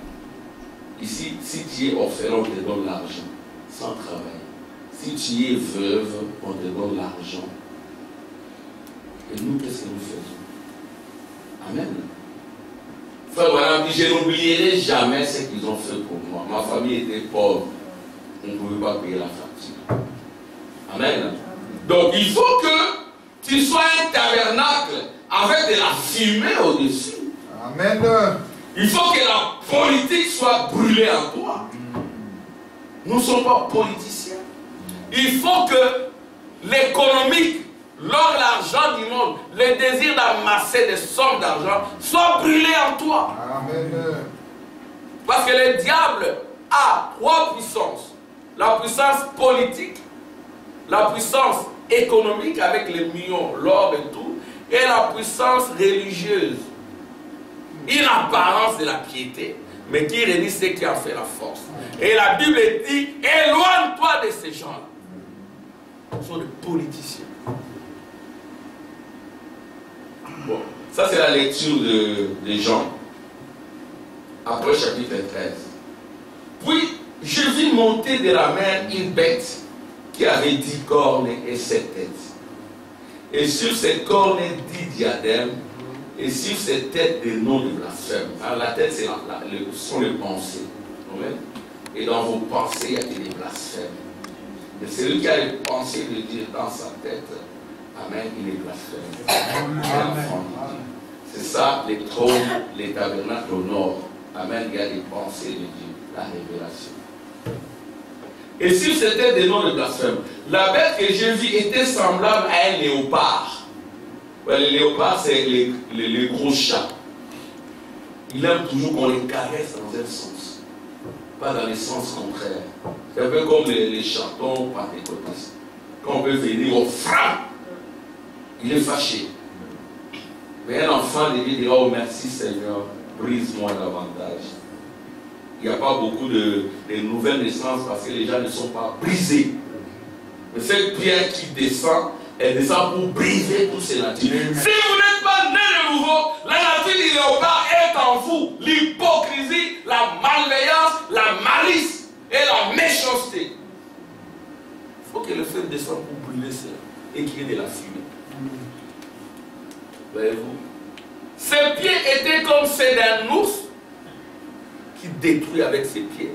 Ici, si tu es orphelin, on te donne l'argent, sans travail. Si tu es veuve, on te donne l'argent. Et nous, qu'est-ce que nous faisons? Amen. Frère, voilà, je n'oublierai jamais ce qu'ils ont fait pour moi. Ma famille était pauvre. On ne pouvait pas payer la facture. Amen. Donc, il faut que tu sois un tabernacle avec de la fumée au-dessus. Amen. Il faut que la politique soit brûlée en toi. Nous ne sommes pas politiciens. Il faut que l'économique, l'or, l'argent du monde, le désir d'amasser des sommes d'argent soit brûlé en toi. Amen. Parce que le diable a trois puissances. La puissance politique, la puissance économique avec les millions, l'or et tout, et la puissance religieuse. Une apparence de la piété, mais qui réunit ce qui a fait la force. Et la Bible dit, éloigne-toi de ces gens-là. Ce sont des politiciens. Bon, ça c'est la lecture de Jean. Après chapitre 13. Puis, je vis monter de la mer une bête qui avait 10 cornes et 7 têtes. Et sur ces cornes 10 diadèmes, et sur ces têtes des noms de blasphème. Alors la tête, ce sont les pensées. Amen. Et dans vos pensées, il y a des blasphèmes. Et celui qui a les pensées de Dieu dans sa tête, amen, il est blasphème. C'est ça, les trônes, les tabernacles au nord. Amen, il y a des pensées de Dieu, la révélation. Et sur ces têtes des noms de blasphème, la bête que j'ai vue était semblable à un léopard. Ouais, les léopards, c'est les gros chats. Il aime toujours qu'on les caresse dans un sens, pas dans les sens contraires. C'est un peu comme les chatons pentecôtistes. Quand on peut venir, on frappe. Il est fâché. Mais un enfant de Dieu dira, oh merci Seigneur, brise-moi davantage. Il n'y a pas beaucoup de nouvelles naissances parce que les gens ne sont pas brisés. Mais cette pierre qui descend, elle descend pour briser toutes ces natures. Si vous n'êtes pas né de nouveau, la nature du léopard est en vous. L'hypocrisie, la malveillance, la malice et la méchanceté. Il faut que le feu descende pour brûler cela et qu'il y ait de la fumée. Voyez-vous? Ses pieds étaient comme ceux d'un ours qui détruit avec ses pieds.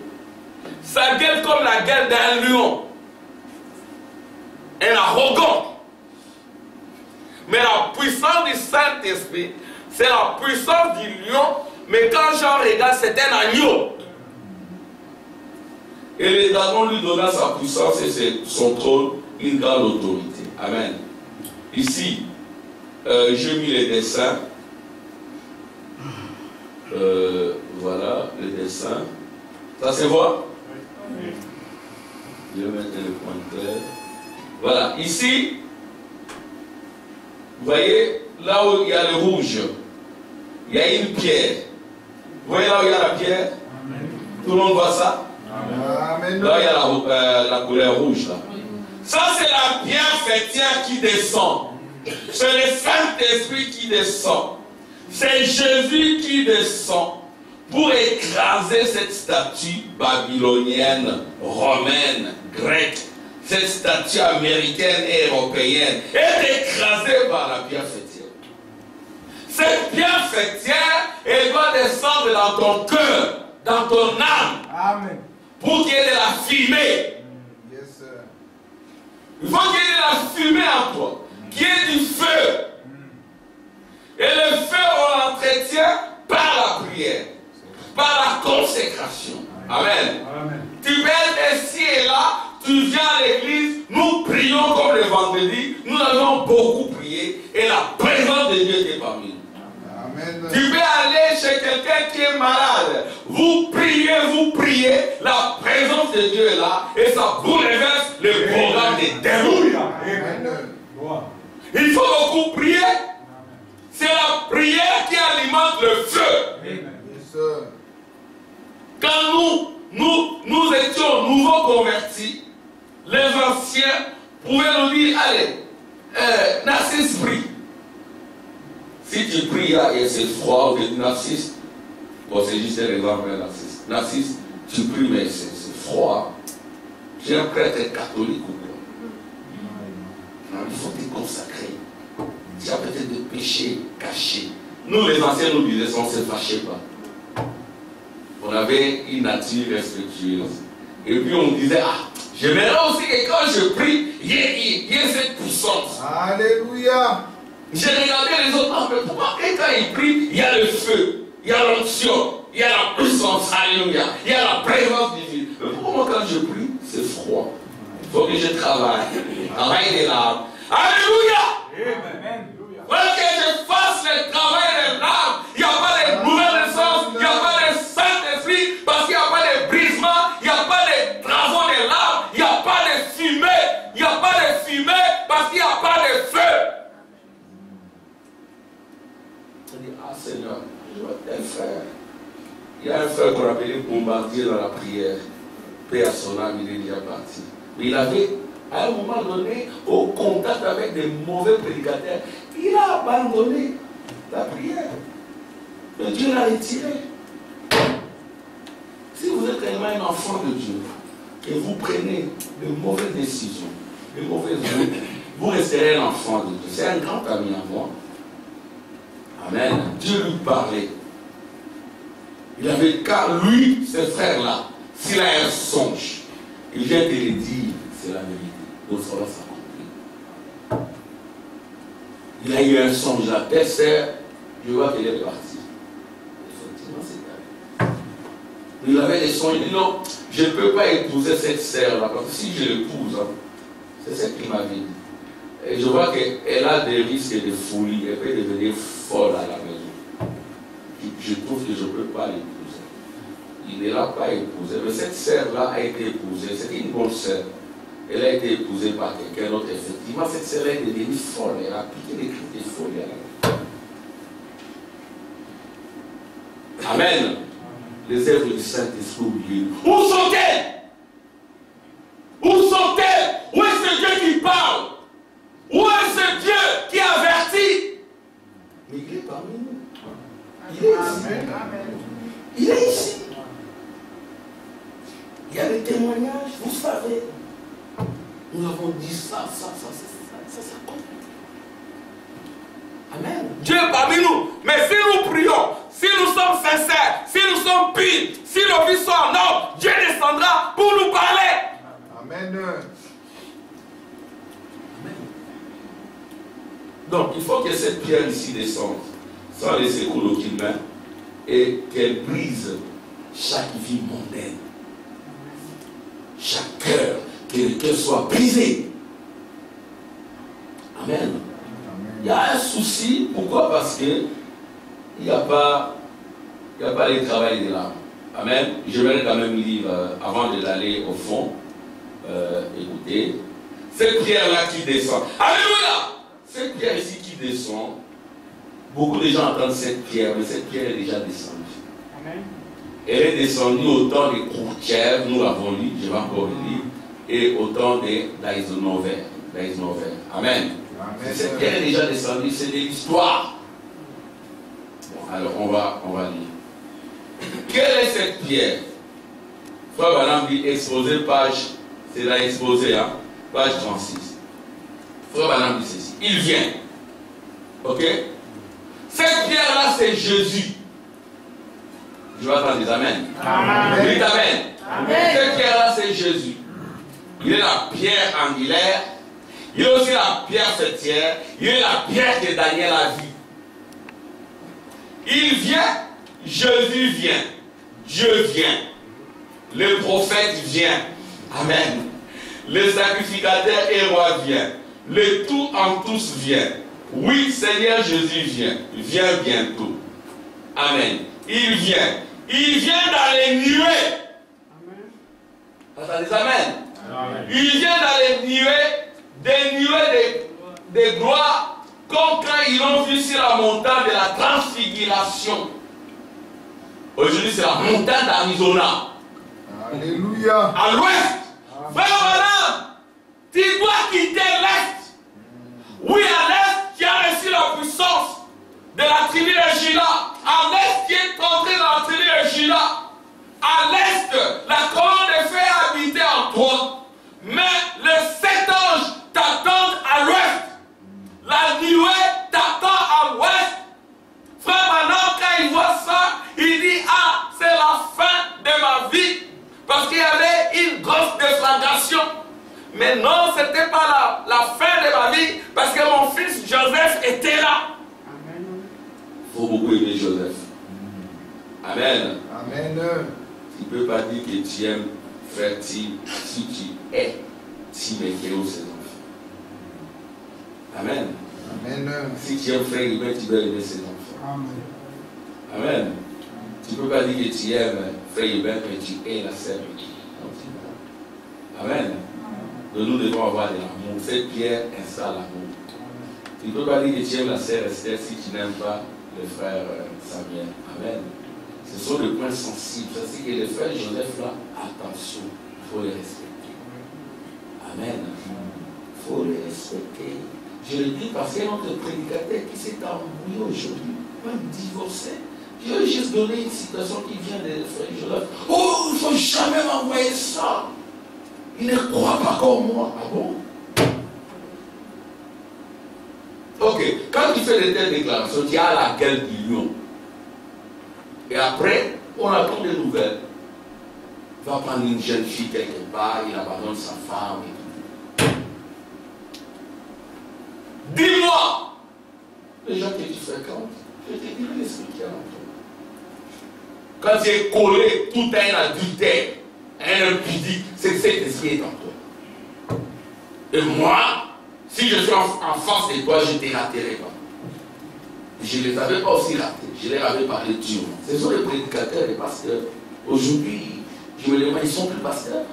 Sa gueule comme la gueule d'un lion. Un arrogant. Mais la puissance du Saint-Esprit, c'est la puissance du lion, mais quand j'en regarde, c'est un agneau. Et les dragons lui donna sa puissance et son trône, une grande autorité. Amen. Ici, j'ai mis les dessins. Voilà, le dessin. Ça se voit? Je vais mettre le pointeur. Voilà, ici, vous voyez, là où il y a le rouge, il y a une pierre. Vous voyez là où il y a la pierre? Amen. Tout le monde voit ça? Amen. Là, il y a la couleur rouge. Là. Ça, c'est la pierre fêtière qui descend. C'est le Saint-Esprit qui descend. C'est Jésus qui descend pour écraser cette statue babylonienne, romaine, grecque. Cette statue américaine et européenne est écrasée par la pierre fêtière. Cette pierre fêtière, elle doit descendre dans ton cœur, dans ton âme. Amen. Pour qu'il y ait de la fumée. Yes, sir. Il faut qu'il y ait de la fumée en toi. Qu'il y ait du feu. Et le feu, on l'entretient par la prière, par la consécration. Amen. Amen. Tu peux être ici et là, tu viens à l'église, nous prions comme le vendredi, nous avons beaucoup prié et la présence de Dieu est parmi nous. Amen. Tu peux aller chez quelqu'un qui est malade, vous priez, la présence de Dieu est là et ça bouleverse le programme des démons. Il faut beaucoup prier. C'est la prière qui alimente le feu. Quand nous étions nouveaux convertis, les anciens pouvaient nous dire, allez, Narcisse prie. Si tu pries et c'est froid, ou Narcisse, bon c'est juste un exemple, Narcisse, tu pries mais c'est froid. J'ai un prêtre catholique ou quoi? Non, il faut te consacrer. Tu as peut-être des péchés cachés. Nous les anciens nous disaient, on ne se fâchait pas. On avait une nature respectueuse. Et puis on disait, j'aimerais aussi que quand je prie, il y ait cette puissance. Alléluia. J'ai regardé les autres, mais pourquoi quand ils prient, il y a le feu, il y a l'onction, il y a la puissance, alléluia, il y a la présence divine. Mais pourquoi moi quand je prie, c'est froid? Il faut que je travaille des larmes. Alléluia. Amen. Voilà que je fasse le travail des larmes. Il n'y a pas de nouvelle naissance, il n'y a pas de Saint-Esprit, parce qu'il n'y a pas de brisement, il n'y a pas de travaux des larmes, il n'y a pas de fumée, il n'y a pas de fumée, parce qu'il n'y a pas de feu. On dit, Seigneur, je vois tel frère. Il y a un frère qu'on appelait Bombardier dans la prière. Paix à son âme, il est déjà parti. Mais il avait, à un moment donné, au contact avec des mauvais prédicateurs, il a abandonné la prière. Mais Dieu l'a retiré. Si vous êtes réellement un enfant de Dieu, et vous prenez de mauvaises décisions, de mauvaises routes, vous resterez un enfant de Dieu. C'est un grand ami à moi. Amen. Dieu lui parlait. Il avait, car lui, ce frère-là, s'il a un songe, il vient te le dire, c'est la vérité. Donc ça va s'accomplir. Il a eu un songe, la telle sœur, je vois qu'elle est partie. Effectivement, c'est vrai. Il avait des songes, il dit non, je ne peux pas épouser cette sœur-là, parce que si je l'épouse, c'est ce qu'il m'avait dit. Et je vois qu'elle a des risques de folie, elle peut devenir folle à la maison. Je trouve que je ne peux pas l'épouser. Il ne l'a pas épousée, mais cette sœur-là a été épousée, c'était une bonne sœur. Elle a été épousée par quelqu'un d'autre, effectivement, cette sœur est devenue folle, elle a piqué des cris de folie à la maison. Amen. Les œuvres du Saint-Esprit oubliées. Où sont-elles? Où sont-elles? Où est ce Dieu qui parle? Où est ce Dieu qui avertit? Mais il est parmi nous. Il est ici. Il est ici. Il y a des témoignages, vous savez. Nous avons dit ça compte. Amen. Dieu est parmi nous. Mais si nous prions, si nous sommes sincères, si nous sommes purs, si nos vies sont en ordre, Dieu descendra pour nous parler. Amen. Donc, il faut que cette pierre ici descende, sans laisser couler aucune main, et qu'elle brise chaque vie mondaine, chaque cœur, que le cœur soit brisé. Amen. Il y a un souci, pourquoi? Parce que il n'y a pas le travail de l'âme. Amen. Je vais quand même lire, avant d'aller au fond, écoutez, cette pierre-là qui descend. Alléluia! Cette pierre ici qui descend, beaucoup de gens entendent cette pierre, mais cette pierre est déjà descendue. Amen. Elle est descendue au temps des courtières, nous l'avons lu, je vais encore le lire, et au temps d'Eisenhower. Amen. Amen. Cette pierre est déjà descendue, c'est de l'histoire. Bon, alors on va lire. Quelle est cette pierre? Frère Branham dit exposé page, c'est là exposé, hein, page 36. Frère Branham dit ceci. Il vient. Ok? Cette pierre-là, c'est Jésus. Je vais attendre des amen. Amen. Dites amen. Amen. Cette pierre-là, c'est Jésus. Il est la pierre angulaire. Il est aussi la pierre fêtière. Il est la pierre que Daniel a vue. Il vient, Jésus vient. Dieu vient. Le prophète vient. Amen. Le sacrificateur et roi vient. Le tout en tous vient. Oui, Seigneur Jésus vient. Viens bientôt. Amen. il vient. Il vient dans les nuées. Attendez, amen. Amen. Il vient dans les nuées, des nuées de gloire, comme quand ils l'ont vu sur la montagne de la transfiguration. Aujourd'hui, c'est la montagne d'Arizona. Alléluia. À l'ouest. Frère, tu dois quitter l'est. Oui, à l'est, qui a reçu la puissance de la tribu de Juda. À l'est, qui est entré dans la tribu de Juda. À l'est, la colonne de feu est habitée en toi. Mais les 7 anges t'attendent à l'ouest. La nuée t'attend à l'ouest. Frère, maintenant, quand il voit ça, il dit, ah, c'est la fin de ma vie. Parce qu'il y avait une grosse déflagration. Mais non, ce n'était pas la fin de ma vie. Parce que mon fils Joseph était là. Il faut beaucoup aimer Joseph. Amen. Amen. Tu ne peux pas dire que tu aimes frère Tim si tu es Timéthéo, ses enfants. Amen. Amen. Si tu aimes frère Hubert, tu dois aimer ses enfants. Amen. Tu ne peux pas dire que tu aimes frère Hubert, mais tu es la sœur. Amen. Donc nous devons avoir de l'amour. Cette pierre installe l'amour. Tu ne peux pas dire que tu aimes la sœur Esther si tu n'aimes pas le frère Samuel. Amen. Ce sont des points sensibles. C'est que les frères Joseph là, attention, il faut les respecter. Amen. Il faut les respecter. Je le dis parce qu'il y a notre prédicateur qui s'est embrouillé aujourd'hui, même divorcé. Je vais juste donner une citation qui vient des frères Joseph. Oh, il ne faut jamais m'envoyer ça. Il ne croit pas comme moi. Ah bon? Ok, quand tu fais de telles déclarations, tu as la gueule du lion. Et après, on attend des nouvelles. Il va prendre une jeune fille quelque part, il abandonne sa femme et tout. Dis-moi les gens que tu fréquentes, je te dirai l'esprit qui est en toi. Quand tu es collé tout à un adultère, un impudique, c'est que cet esprit est en toi. Et moi, si je suis en face de toi, je ne te raterai pas. Je ne les avais pas aussi ratés, je leur avais parlé durement. Ce sont les prédicateurs, les pasteurs. Aujourd'hui, je me demande, ils ne sont plus pasteurs.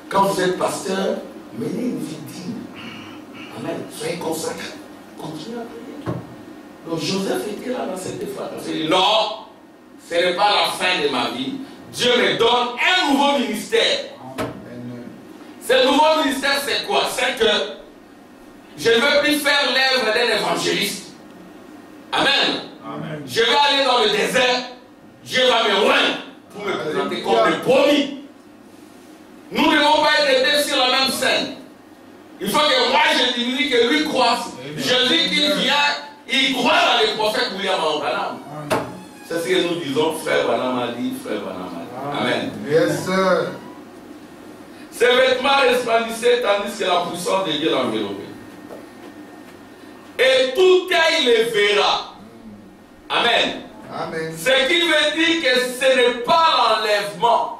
Quand vous êtes pasteur, menez une vie digne. Amen. Soyez consacrés. Continuez à prier. Donc Joseph était là dans cette déflagration. Il dit, non, ce n'est pas la fin de ma vie. Dieu me donne un nouveau ministère. Ce nouveau ministère, c'est quoi? C'est que je ne veux plus faire l'œuvre d'un évangéliste. Amen. Amen. Je vais aller dans le désert. Dieu va me loin pour me présenter comme le promis. Nous ne devons pas être deux sur la même scène. Il faut que moi je diminue, que lui croisse. Jésus qui vient, il croit dans les prophètes William Branham. C'est ce que nous disons, frère Branham a dit, frère Branham a dit. Amen. Yes, sir. Ses vêtements resplendissaient tandis que la puissance de Dieu l'enveloppait. Et tout cas il les verra. Amen. Amen. Ce qui veut dire que ce n'est pas l'enlèvement.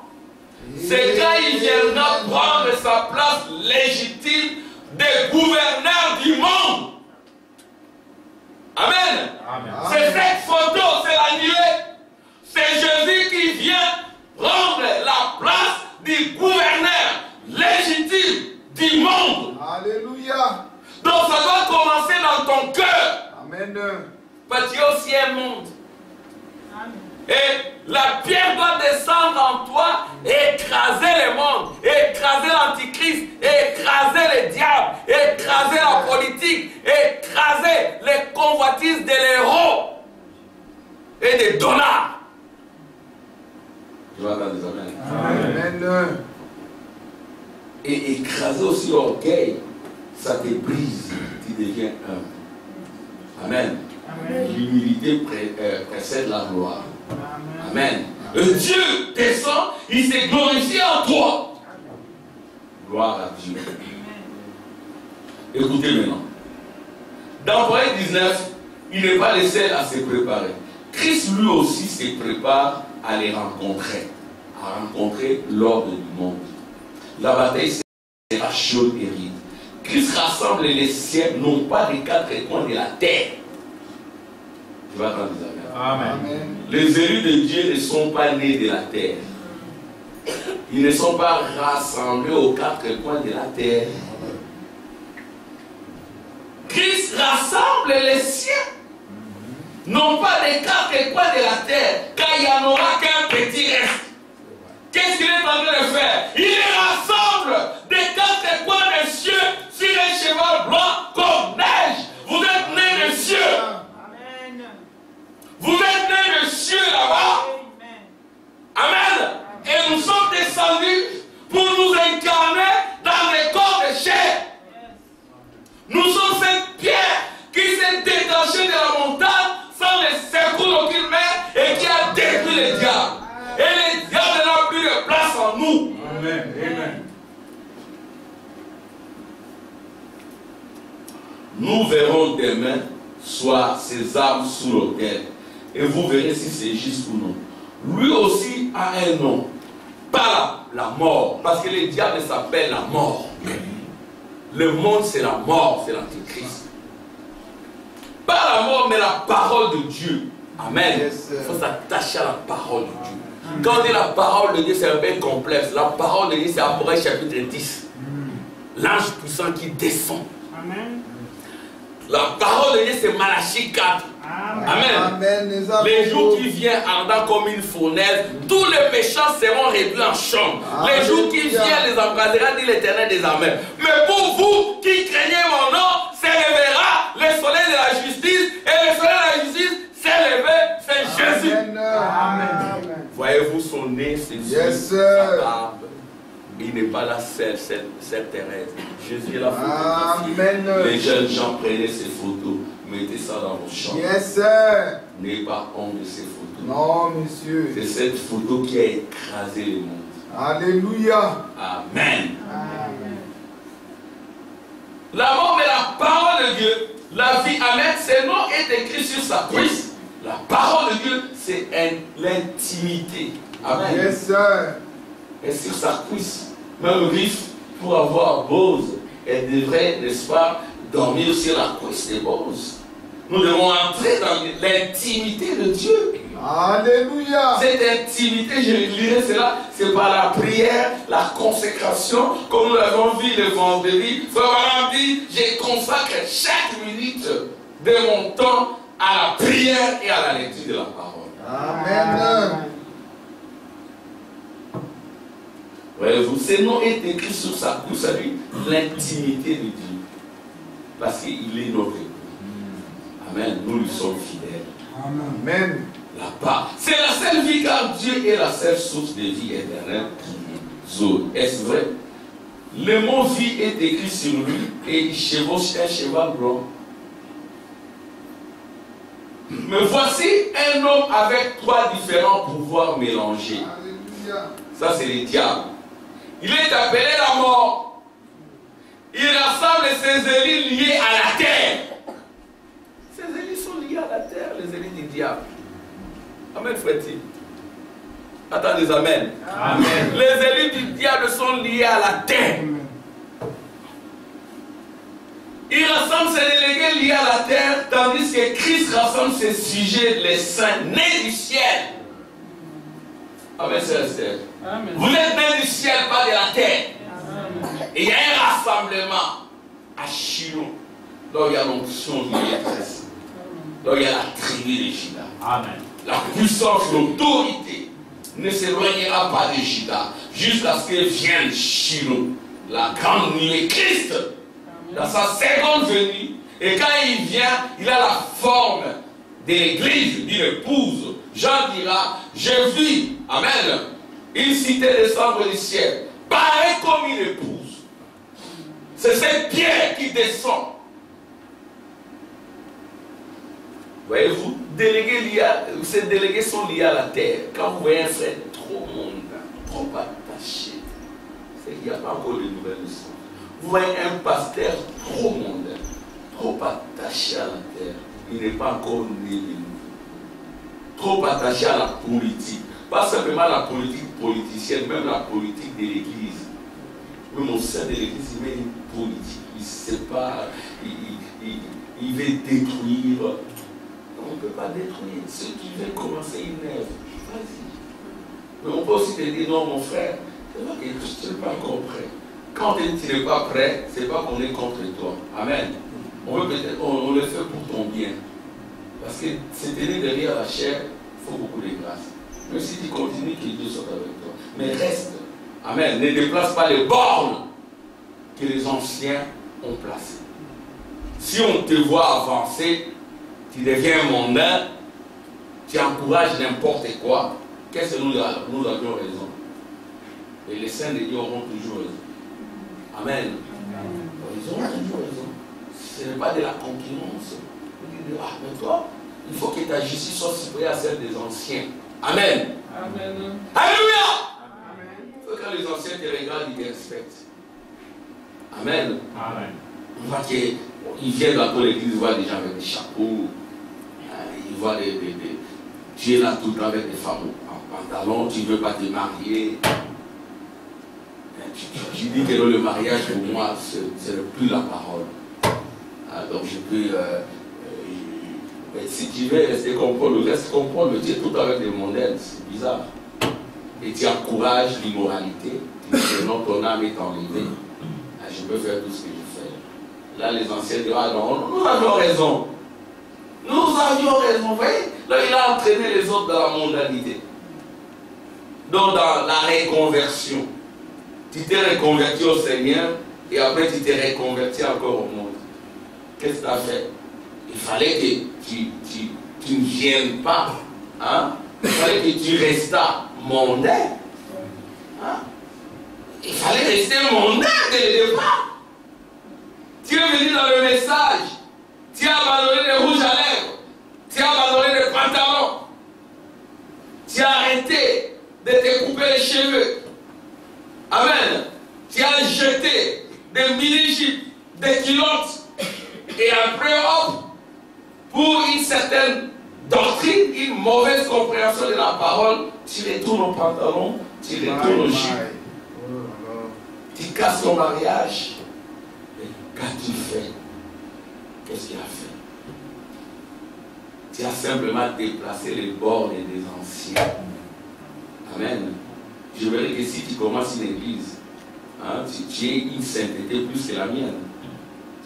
C'est quand il viendra prendre sa place légitime de gouverneur du monde. Amen. Amen. C'est cette photo, c'est la nuée. C'est Jésus qui vient prendre la place du gouverneur légitime du monde. Alléluia. Donc ça doit commencer dans ton cœur. Amen. Parce qu'il y a aussi un monde. Et la pierre doit descendre en toi et écraser le monde, écraser l'antichrist, écraser le diable, écraser la politique, écraser les convoitises de l'héros et des dollars. Tu vas entendre des amens. Amen. Et écraser aussi l'orgueil, ça te brise, tu deviens humble. Amen. L'humilité précède la gloire. Amen. Le Dieu descend, il s'est glorifié en toi. Gloire à Dieu. Écoutez maintenant. Dans Proverbe 19, il n'est pas le seul à se préparer. Christ lui aussi se prépare à les rencontrer. À rencontrer l'ordre du monde. La bataille sera chaude et ride. Christ rassemble les siens non pas des quatre coins de la terre. Tu vas entendre des amens. Amen. Les élus de Dieu ne sont pas nés de la terre. Ils ne sont pas rassemblés aux quatre coins de la terre. Christ rassemble les siens. Non pas des quatre coins de la terre, car il n'y en aura qu'un petit reste. Qu'est-ce qu'il est en train de faire? Il les rassemble des quatre coins des cieux sur un cheval blanc comme neige. Vous êtes nés des cieux. Amen. Vous êtes nés des cieux là-bas. Amen. Et nous sommes descendus pour nous incarner dans les corps de chair. Nous sommes cette pierre qui s'est détachée de la montagne sans les secours d'aucune mer et qui a détruit les diables. Et les diables n'ont plus de place en nous. Amen. Amen. Nous verrons demain soit ses armes sous l'autel. Et vous verrez si c'est juste ou non. Lui aussi a un nom. Pas la mort. Parce que les diables s'appellent la mort. Le monde c'est la mort, c'est l'antichrist. Pas la mort, mais la parole de Dieu. Amen. Yes, Il faut s'attacher à la parole de Dieu. Quand on dit la parole de Dieu, c'est un peu complexe. La parole de Dieu, c'est Apocalypse chapitre 10. L'ange puissant qui descend. Amen. La parole de Dieu, c'est Malachie 4. Amen. Amen. Les jours qui viennent ardent comme une fournaise, tous les méchants seront réduits en chambre. Les jours qui viennent les embrasera, dit l'Éternel des armées. Mais pour vous qui craignez mon nom, s'élèvera le soleil de la justice, et le soleil de la justice s'est levé, c'est Jésus. Amen. Voyez-vous son nez, ses yeux, Yes, sa sir. barbe. Il n'est pas la seule Thérèse. Jésus est la photographie. Amen. Les jeunes gens prenaient ces photos, mettez ça dans vos chambres. Yes, sir. N'ayez pas honte de ces photos. Non, monsieur. C'est cette photo qui a écrasé le monde. Alléluia. Amen. Amen. La mort est la parole de Dieu. La vie, amen, ce nom est écrit sur sa cuisse. La parole de Dieu, c'est l'intimité. Amen. Yes, sir. Et sur sa cuisse, même Ruth, pour avoir Bose, elle devrait, n'est-ce pas, dormir sur la cuisse de Bose. Nous devons entrer dans l'intimité de Dieu. Alléluia. Cette intimité, je lirai cela, c'est par la prière, la consécration, comme nous l'avons vu le vendredi. Frère Abraham dit, je consacre chaque minute de mon temps à la prière et à la lecture de la parole. Amen. Voyez-vous, ce nom est écrit sur sa couche, à lui, l'intimité de Dieu. Parce qu'il est notre époux. Amen. Nous lui sommes fidèles. Amen. La part. C'est la seule vie car Dieu est la seule source de vie éternelle qui nous zone. Est-ce vrai? Le mot vie est écrit sur lui et il chevauche un cheval blanc. Mais voici un homme avec trois différents pouvoirs mélangés. Alléluia. Ça, c'est le diable. Il est appelé la mort. Il rassemble ses élus liés à la terre. Ces élus sont liés à la terre, les élus du diable. Amen, frère-t-il. Attendez, amen. Amen. Les élus du diable sont liés à la terre. Il rassemble ses délégués liés à la terre, tandis que Christ rassemble ses sujets, les saints, nés du ciel. Amen, c'est Esther. Vous êtes nés du ciel, pas de la terre. Et il y a un rassemblement à Shiloh. Là où il y a l'onction du Christ. Là où il y a la tribu de Juda. Amen. La puissance, l'autorité ne s'éloignera pas de Juda jusqu'à ce qu'elle vienne Shiloh, la grande nuée Christ, dans sa seconde venue. Et quand il vient, il a la forme de l'église, d'une épouse. Jean dira, j'ai vu, amen, une cité descendre du ciel, pareille comme une épouse. C'est cette pierre qui descend. Voyez-vous, ces délégués sont liés à la terre. Quand vous voyez un frère trop mondain, trop attaché, c'est qu'il n'y a pas encore de nouvelles leçons. Vous voyez un pasteur trop mondain, trop attaché à la terre, il n'est pas encore né de nouveau. Trop attaché à la politique. Pas simplement la politique politicienne, même la politique de l'église. Même au sein de l'église, il met une politique. Il ne sait pas, il veut détruire. Donc, peux pas détruire. Ceux qui veulent commencer une œuvre, vas-y. Mais on peut aussi te dire, non, mon frère, c'est pas que tu n'es pas encore prêt. Quand tu n'es pas prêt, c'est pas qu'on est contre toi. Amen. On le fait pour ton bien. Parce que se tenir derrière la chair, il faut beaucoup de grâce. Même si tu continues, que Dieu soit avec toi. Mais reste. Amen. Ne déplace pas les bornes que les anciens ont placées. Si on te voit avancer, tu deviens mondain, tu encourages n'importe quoi, qu'est-ce que nous avions raison? Et les saints de Dieu auront toujours raison. Amen. Ils auront toujours raison. Ce n'est pas de la concurrence. On dit, ah, mais toi, il faut que ta justice soit supérieure à celle des anciens. Amen. Amen. Alléluia. Il faut que quand les anciens te regardent, ils te respectent. Amen. Amen. On voit qu'ils viennent dans l'église, ils voient des gens avec des chapeaux. Ils voient tu es là tout le temps avec des femmes en pantalon, tu ne veux pas te marier. Tu dis que le mariage pour moi, ce n'est plus la parole. Donc je peux. Si tu veux rester comme Paul, reste comme Paul, tu es tout avec des mondaines, c'est bizarre. Et tu encourages l'immoralité, tu dis que non, ton âme est enlevée. Je peux faire tout ce que je fais. Là, les anciens disent, ah non, nous avions raison. Nous avions raison, vous voyez. Là, il a entraîné les autres dans la mondanité. Donc, dans la réconversion. Tu t'es reconverti au Seigneur et après tu t'es reconverti encore au monde. Qu'est-ce que tu as fait? Il fallait que tu ne viennes pas. Hein? Il fallait que tu restes mondain. Hein? Il fallait rester mondain dès le départ. Tu es venu dans le message. Tu as abandonné les rouges à lèvres. Tu as abandonné les pantalons. Tu as arrêté de te couper les cheveux. Amen. Tu as jeté des mini-jupes, des culottes. Et après, hop, pour une certaine doctrine, une mauvaise compréhension de la parole, tu retournes au pantalon, tu retournes aux jupes. Tu casses ton mariage. Et qu'as-tu fait? Qu'est-ce qu'il a fait? Tu as simplement déplacé les bornes des anciens. Amen. Je verrai que si tu commences une église, hein, tu as une sainteté plus que la mienne.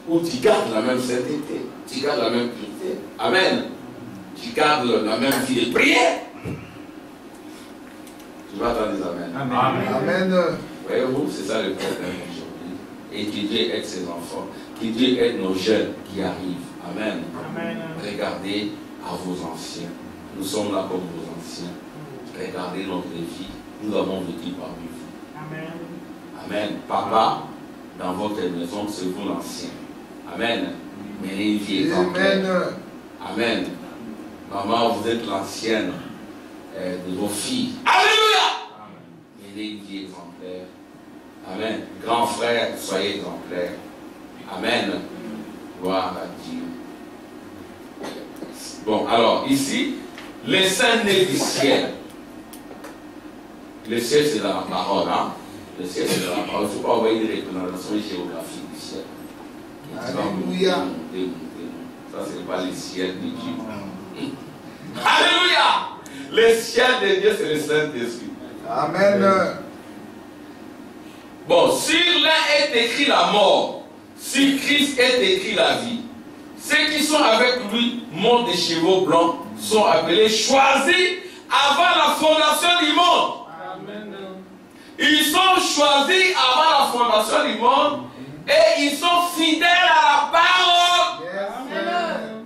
Ou tu gardes la même sainteté, tu gardes la même pureté. Amen. Tu gardes la même vie de prière. Tu vas entendre des amen. Amen. Amen. Voyez-vous, c'est ça le problème aujourd'hui. Et que Dieu aide ses enfants. Que Dieu aide nos jeunes qui arrivent. Amen. Amen. Regardez à vos anciens. Nous sommes là comme vos anciens. Regardez notre vie. Nous avons vécu parmi vous. Amen. Amen. Papa, dans votre maison, c'est vous l'ancien. Amen. Menez une vie exemplaire. Amen. Maman, vous êtes l'ancienne de vos filles. Alléluia. Menez une vie exemplaire. Amen. Grand frère, soyez exemplaire. Amen. Gloire à Dieu. Bon, alors, ici, les saints nés du ciel. Le ciel, c'est dans la parole, hein? Le ciel, c'est dans la parole. Il ne faut pas envoyer des représentations géographiques du ciel. Alléluia. Ça, ce n'est pas le ciel de Dieu. Alléluia. Le ciel de Dieu, c'est le Saint-Esprit. Amen. Bon, sur l'un est écrit la mort, sur Christ est écrit la vie. Ceux qui sont avec lui, montent des chevaux blancs, sont appelés choisis avant la fondation du monde. Amen. Ils sont choisis avant la fondation du monde et ils sont fidèles à la parole. Amen.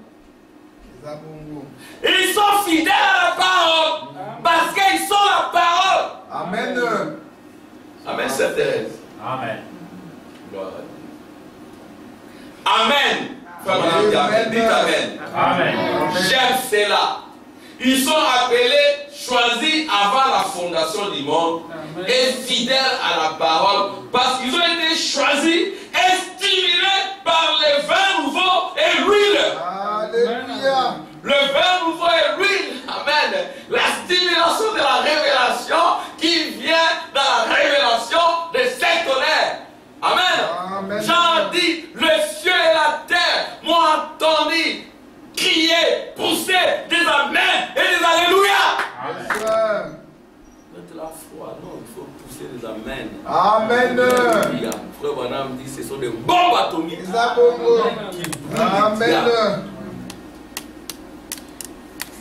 Ils sont fidèles à la parole parce qu'ils sont la parole. Amen. Amen, Sainte Thérèse. Amen. Gloire à Dieu. Amen. Famille, amen. Dites amen. Amen. J'aime cela. Ils sont appelés, choisis avant la fondation du monde et fidèles à la parole parce qu'ils ont été choisis et stimulés par le vin nouveau et l'huile. Alléluia. Le vin nouveau et l'huile. Amen. La stimulation de la révélation qui vient dans la révélation de cet tonnerre. Amen. Amen. Jean dit, le ciel et la terre m'ont entendu crier, pousser, Amen.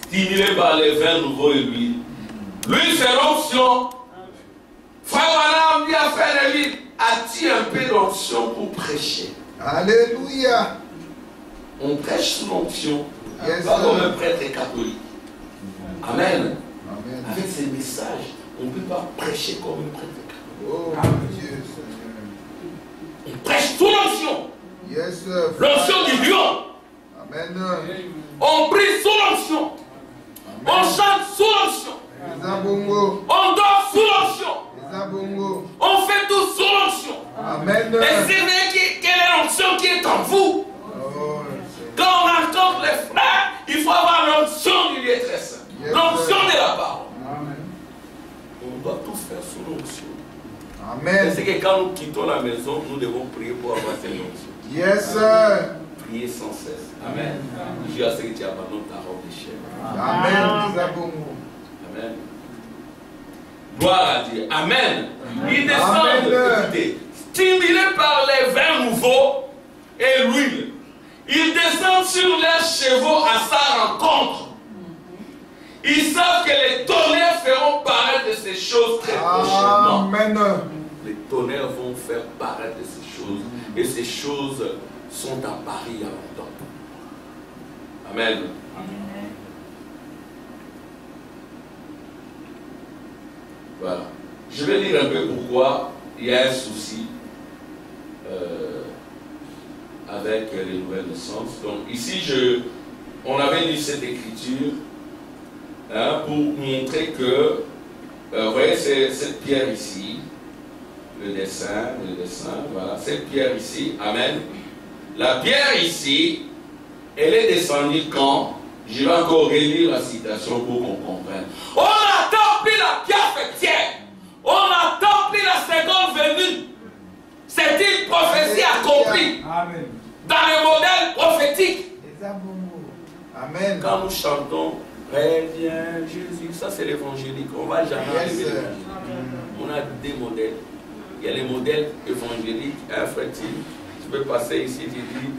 Stimulé par les vins nouveaux et l'huile. L'huile, c'est l'onction. Frère Branham dit à faire de l'huile. As-tu un peu d'onction pour prêcher? Alléluia. On prêche sous l'onction. Yes, Pas comme un sir. prêtre catholique. Amen. Amen. Avec ces messages, on ne peut pas prêcher comme un prêtre catholique. Oh, Dieu Seigneur. On prêche sous l'onction. Yes, sir. L'onction du lion. Amen. On prie sous l'onction. On chante sous l'onction. Zabongo. On dort sous l'onction. Zabongo. On fait tout sous l'onction. Amen. Et c'est vrai quelle est l'onction qui est en vous. Oh, Quand on rencontre les frères, il faut avoir l'onction du lieu très saint. Yes, L'onction sir. de la parole. Amen. On doit tout faire sous l'onction. Amen. C'est que quand nous quittons la maison, nous devons prier pour avoir cette onction. Yes, sir. Prier sans cesse. Amen. Dieu a ce que tu abandonnes ta robe de chair. Amen. Zabongo. Amen. Gloire à Dieu. Amen. Il descend Amen. de écoutez, stimulé par les vins nouveaux et l'huile. Ils descendent sur leurs chevaux à sa rencontre. Ils savent que les tonnerres feront paraître ces choses très prochainement. Amen. Les tonnerres vont faire paraître ces choses. Et ces choses sont apparues il y a longtemps. Amen. Voilà. Je vais dire un peu pourquoi il y a un souci avec les nouvelles naissances. Donc ici, on avait lu cette écriture pour montrer que, vous voyez, cette pierre ici, le dessin, voilà, cette pierre ici, amen. La pierre ici, elle est descendue quand? Je vais encore relire la citation pour qu'on comprenne. On n'attend plus la pierre fêtière. On n'attend plus la seconde venue. C'est une prophétie accomplie. Amen. Dans le modèle prophétique. Amen. Quand nous chantons, reviens Jésus, ça c'est l'évangélique. On ne va jamais Yes, arriver sir. l'évangélique. On a des modèles. Il y a les modèles évangéliques. Hein, frère-t-il, tu peux passer ici, tu dis,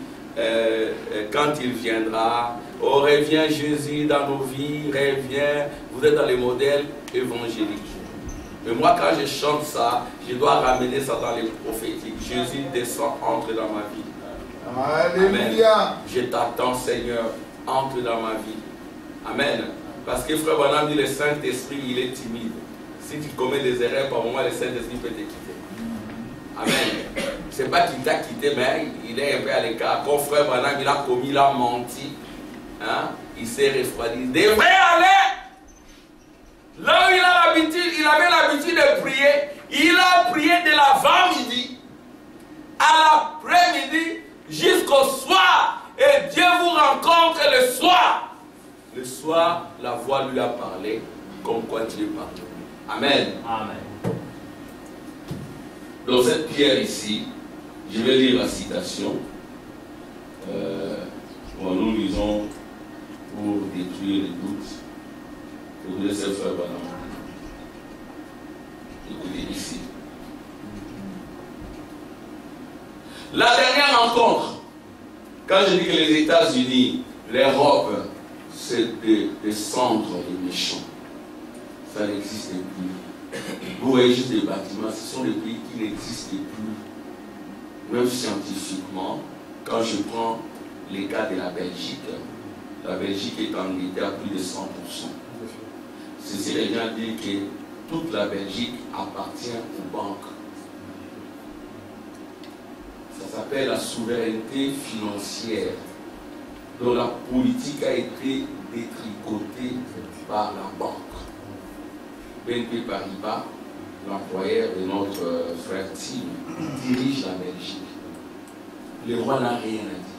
quand il viendra, oh reviens Jésus dans nos vies, reviens. Vous êtes dans les modèles évangéliques. Mais moi quand je chante ça, je dois ramener ça dans les prophétiques. Jésus descend, entre dans ma vie. Alléluia. Je t'attends Seigneur, entre dans ma vie. Amen. Parce que frère Branham dit le Saint-Esprit, il est timide. Si tu commets des erreurs, par moment le Saint-Esprit peut te quitter. Amen. C'est pas qu'il t'a quitté, mais il est un peu à l'écart. Quand frère Branham il a commis, il a menti. Hein? Il s'est refroidi. Il devrait aller là où il avait l'habitude de prier. Il a prié de l'avant-midi à l'après-midi jusqu'au soir. Et Dieu vous rencontre le soir. Le soir, la voix lui a parlé comme quoi Dieu parle. Amen. Amen. Dans cette pierre ici, je vais lire la citation. Nous lisons pour détruire les doutes. Je vous laisse faire Branham. Écoutez ici. La dernière rencontre, quand je dis que les États-Unis, l'Europe, c'est des cendres de méchants, ça n'existe plus. Vous voyez juste des bâtiments, ce sont des pays qui n'existent plus. Même scientifiquement, quand je prends les cas de la Belgique est endettée à plus de 100%. Ceci veut dire que toute la Belgique appartient aux banques. Ça s'appelle la souveraineté financière. Donc la politique a été détricotée par la banque. BNP Paribas, l'employeur de notre frère Tim, dirige la Belgique. Le roi n'a rien à dire.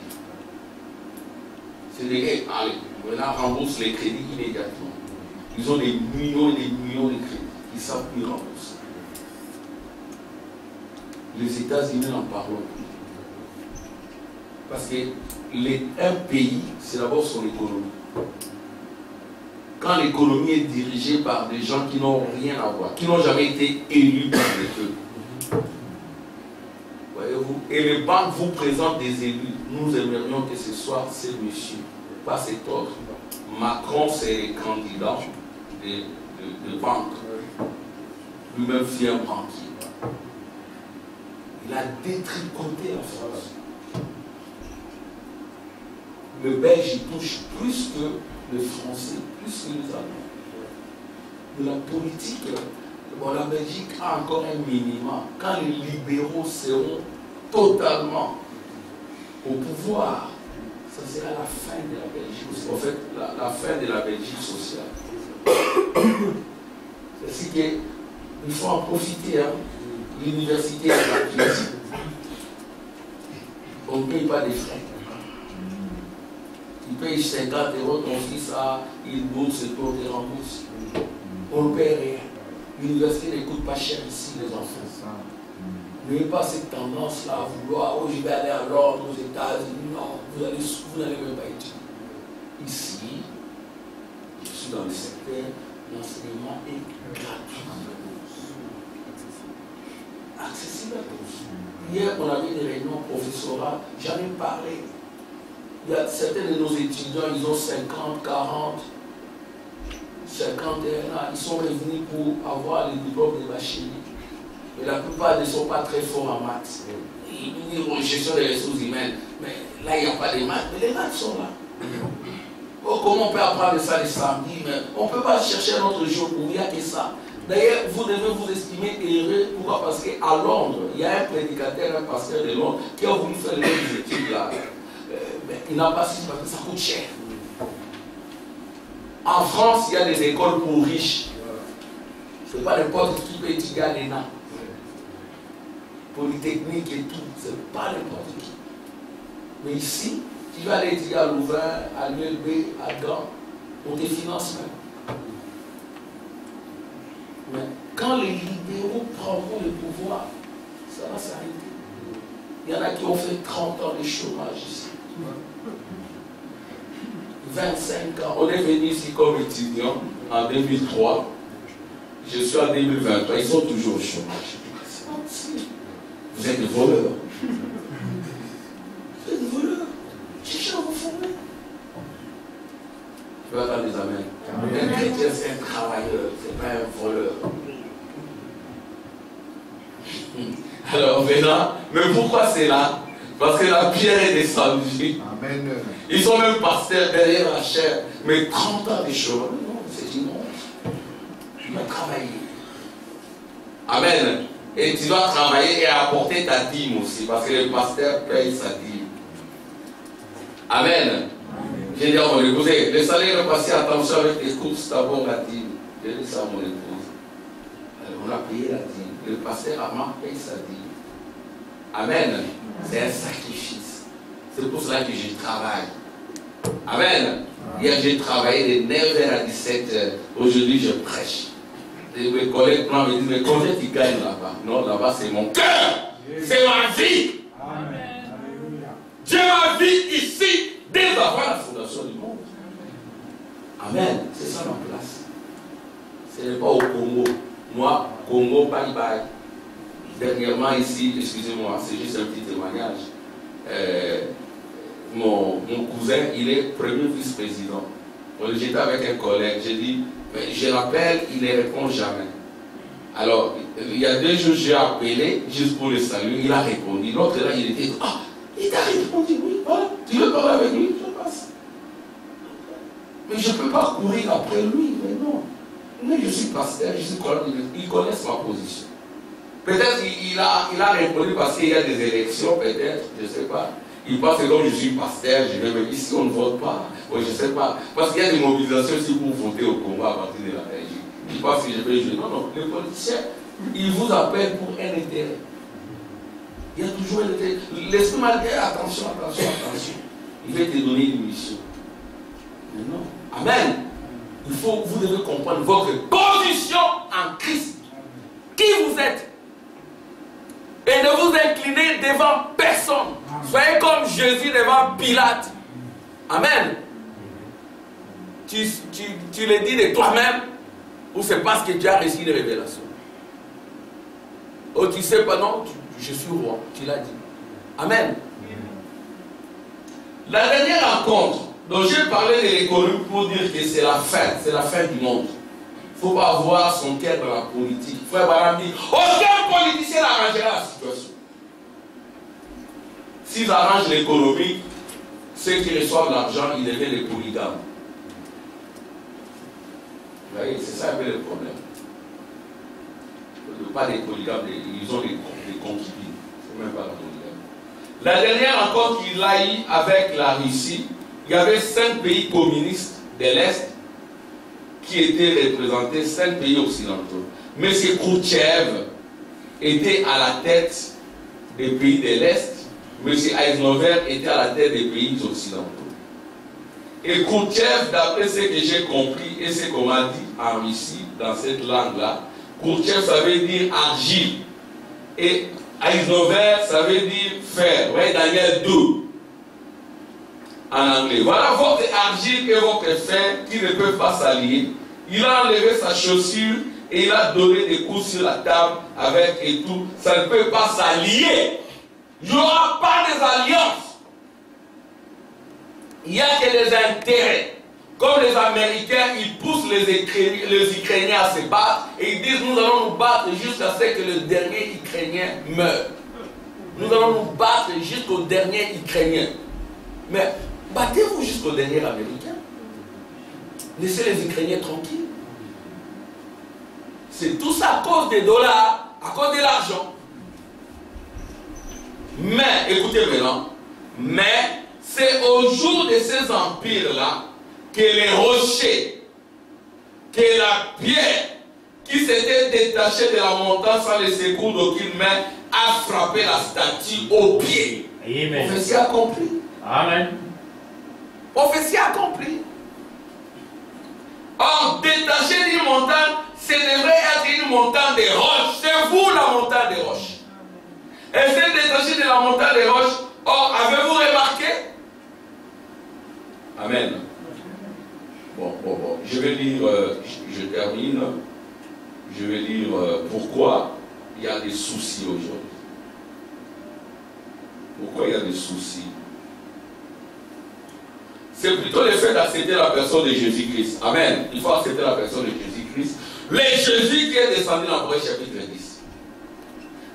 C'est des gars, allez, on rembourse les crédits immédiatement. Ils ont des millions et des millions de crédits. Ils ne savent plus rembourser. Les États-Unis n'en parlent plus. Parce qu'un pays, c'est d'abord son économie. Quand l'économie est dirigée par des gens qui n'ont rien à voir, qui n'ont jamais été élus par le peuple, voyez-vous, et les banques vous présentent des élus, nous aimerions que ce soit ce monsieur, pas cet autre. Macron, c'est le candidat de banque. Lui-même fit un banquier. Il a détricoté la France. Le Belge, il touche plus que le Français, plus que les Allemands. De la politique, bon, la Belgique a encore un minimum. Quand les libéraux seront totalement au pouvoir, ça sera la fin de la Belgique. En fait, la fin de la Belgique sociale. C'est qu'il faut en profiter. Hein. L'université est gratuite. On ne paye pas des frais. Tu payes 50 €, ton fils a une bourse et toi tu rembourses. On ne paye rien. L'université ne coûte pas cher ici, les enfants. N'ayez pas cette tendance-là à vouloir, oh je vais aller à Londres, aux États-Unis. Non, vous n'allez même pas étudier. Ici, je suis dans le secteur, l'enseignement est gratuit. Accessible à tous. Hier, on avait des réunions professorales, j'en ai parlé. Il y a certains de nos étudiants, ils ont 50, 40, 51 ans, ils sont revenus pour avoir les diplômes de bachelier. Et la plupart ne sont pas très forts en maths. Ils disent gestion des ressources humaines, mais là il n'y a pas de maths, mais les maths sont là. Oh, comment on peut apprendre ça les samedis, mais on ne peut pas chercher un autre jour où il n'y a que ça. D'ailleurs, vous devez vous estimer heureux. Pourquoi? Parce qu'à Londres, il y a un prédicateur, un pasteur de Londres, qui a voulu faire les mêmes études là. Mais il n'a pas su parce que ça coûte cher. En France, il y a des écoles pour riches. Ce n'est pas n'importe qui peut étudier à l'ENA. Polytechnique et tout, ce n'est pas n'importe qui. Mais ici, tu vas aller étudier à Louvain, à l'ULB, à Gand, on te finance même. Mais quand les libéraux prendront le pouvoir, ça va s'arrêter. Il y en a qui ont fait 30 ans de chômage ici. 25 ans. On est venu ici comme étudiant en 2003. Je suis en 2023. Ils sont toujours au chômage. Vous êtes des voleurs. Vous êtes des voleurs. Cherchez à vous former. Je vais attendre des amens. Un chrétien, c'est un travailleur, c'est pas un voleur. Alors maintenant, mais pourquoi c'est là? Parce que la pierre est descendue. Amen. Ils sont même pasteurs derrière la chair. Mais 30 ans de chômage, non, c'est une honte. Tu dois travailler. Amen. Et tu dois travailler et apporter ta dîme aussi, parce que le pasteur paye sa dîme. Amen. J'ai dit à mon épouse, le salaire est passé, attention avec les courses, d'abord la dîme. J'ai dit ça à mon épouse. Alors, on a payé la dîme. Le pasteur Armand paye sa dîme. Amen. C'est un sacrifice. C'est pour cela que je travaille. Amen. Hier, j'ai travaillé de 9h à 17h. Aujourd'hui, je prêche. Et mes collègues me disent, mais combien tu gagnes là-bas? Non, là-bas, c'est mon cœur. C'est ma vie. Amen. Dieu m'a vie ici dès avant la fondation du monde. Amen. C'est ça ma place. Ce n'est pas au Congo. Moi, Congo, bye bye. Dernièrement ici, excusez-moi, c'est juste un petit témoignage. Mon cousin, il est premier vice-président. J'étais avec un collègue, j'ai dit, mais je rappelle, il ne répond jamais. Alors, il y a 2 jours, j'ai appelé juste pour le saluer, il a répondu. L'autre là, il était, ah, il t'a répondu, oui, voilà, tu veux parler avec lui, je passe. Mais je ne peux pas courir après lui, mais non. Mais je suis pasteur, je suis collègue, ils connaissent ma position. Peut-être qu'il a répondu parce qu'il y a des élections, peut-être, je ne sais pas. Il pense que comme je suis pasteur, je vais me ici on ne vote pas. Oui, je ne sais pas. Parce qu'il y a des mobilisations aussi pour voter au Congo à partir de la Belgique. Il pense que je vais jouer. Non, non, les politiciens, ils vous appellent pour un intérêt. Il y a toujours un intérêt. L'esprit m'a dit, attention, attention, attention. Il va te donner une mission. Mais non. Amen. Vous devez comprendre votre position en Christ. Qui vous êtes. Et ne vous inclinez devant personne. Soyez comme Jésus devant Pilate. Amen. Tu le dis de toi-même ou c'est parce que tu as reçu des révélations? Oh, tu sais pas, non, je suis roi. Tu l'as dit. Amen. La dernière rencontre dont j'ai parlé de l'économie pour dire que c'est la fin du monde. Il ne faut pas avoir son cœur dans la politique. Frère Baram dit, aucun politicien n'arrangera la situation. S'ils arrangent l'économie, ceux qui reçoivent l'argent, ils deviennent les polygames. Vous voyez, c'est ça un peu le problème. Pas des polygames, ils ont des concubines. C'est même pas la polygame. La dernière rencontre qu'il a eue avec la Russie, il y avait 5 pays communistes de l'Est qui étaient représentés, 5 pays occidentaux. M. Khrouchtchev était à la tête des pays de l'Est. M. Eisenhower était à la tête des pays occidentaux. Et Khrouchtchev, d'après ce que j'ai compris et ce qu'on m'a dit en Russie, dans cette langue-là, Khrouchtchev, ça veut dire argile. Et Eisenhower, ça veut dire fer. Vous voyez, Daniel 2. En anglais. Voilà votre argile et votre fer qui ne peuvent pas s'allier. Il a enlevé sa chaussure et il a donné des coups sur la table avec et tout. Ça ne peut pas s'allier. Il n'y aura pas des alliances. Il n'y a que des intérêts. Comme les Américains, ils poussent les Ukrainiens à se battre et ils disent nous allons nous battre jusqu'à ce que le dernier Ukrainien meure. Nous allons nous battre jusqu'au dernier Ukrainien. Mais battez-vous jusqu'au dernier Américain. Laissez les Ukrainiens tranquilles. C'est tout ça à cause des dollars, à cause de l'argent. Mais, écoutez maintenant, mais c'est au jour de ces empires-là que les rochers, que la pierre qui s'était détachée de la montagne sans le secours d'aucune main a frappé la statue au pied. Amen. Prophétie accomplie. Amen. Prophétie accomplie. Or, détaché d'une montagne, ce devrait être une montagne de roches. C'est vous la montagne de roches. Et c'est détaché de la montagne de roches. Or, avez-vous remarqué? Amen. Bon. Je vais lire, je termine. Je vais lire pourquoi il y a des soucis aujourd'hui. Pourquoi il y a des soucis? C'est plutôt le fait d'accepter la personne de Jésus-Christ. Amen. Il faut accepter la personne de Jésus-Christ. Le Jésus qui est descendu dans Proverbe chapitre 10.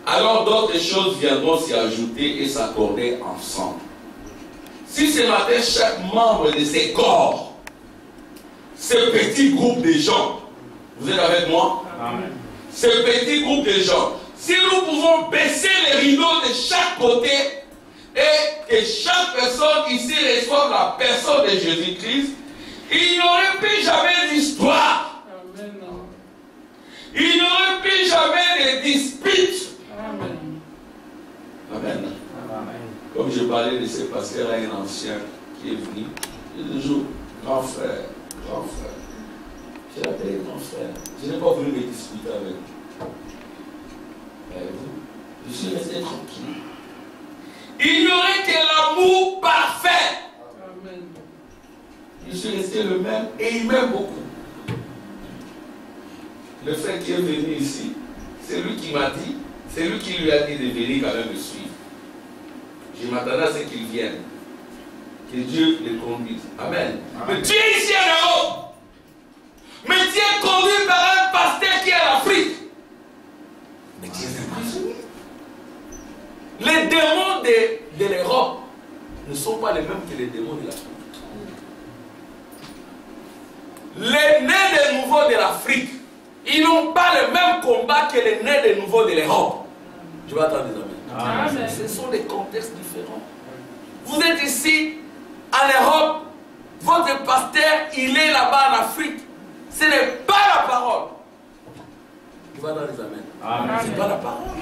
Alors d'autres choses viendront s'y ajouter et s'accorder ensemble. Si ce matin, chaque membre de ces corps, ce petit groupe de gens, vous êtes avec moi? Amen. Ce petit groupe de gens, si nous pouvons baisser les rideaux de chaque côté, et que chaque personne ici reçoive la personne de Jésus-Christ, il n'y aurait plus jamais d'histoire. Il n'y aurait plus jamais de disputes. Amen. Amen. Comme je parlais de ce pasteur à un ancien qui est venu, il dit toujours, grand frère. J'ai appelé grand frère. Je n'ai pas voulu me discuter avec vous. Je suis resté tranquille. Il n'y aurait que l'amour parfait. Amen. Je suis resté le même et il m'aime beaucoup. Le frère qui est venu ici, c'est lui qui m'a dit, c'est lui qui lui a dit de venir quand même me suivre. Je m'attendais à ce qu'il vienne. Que Dieu le conduise. Amen. Mais tu es ici en Europe. Mais tu es conduit par un pasteur qui est en Afrique. Mais tu es un prisonnier. Les démons de l'Europe ne sont pas les mêmes que les démons de l'Afrique. Les nés des nouveaux de l'Afrique, ils n'ont pas le même combat que les nés des nouveaux de l'Europe. Je vais attendre des amis. Amen. Ce sont des contextes différents. Vous êtes ici, en Europe, votre pasteur, il est là-bas en Afrique. Ce n'est pas la parole. Je vais attendre des amen. Ce n'est pas la parole.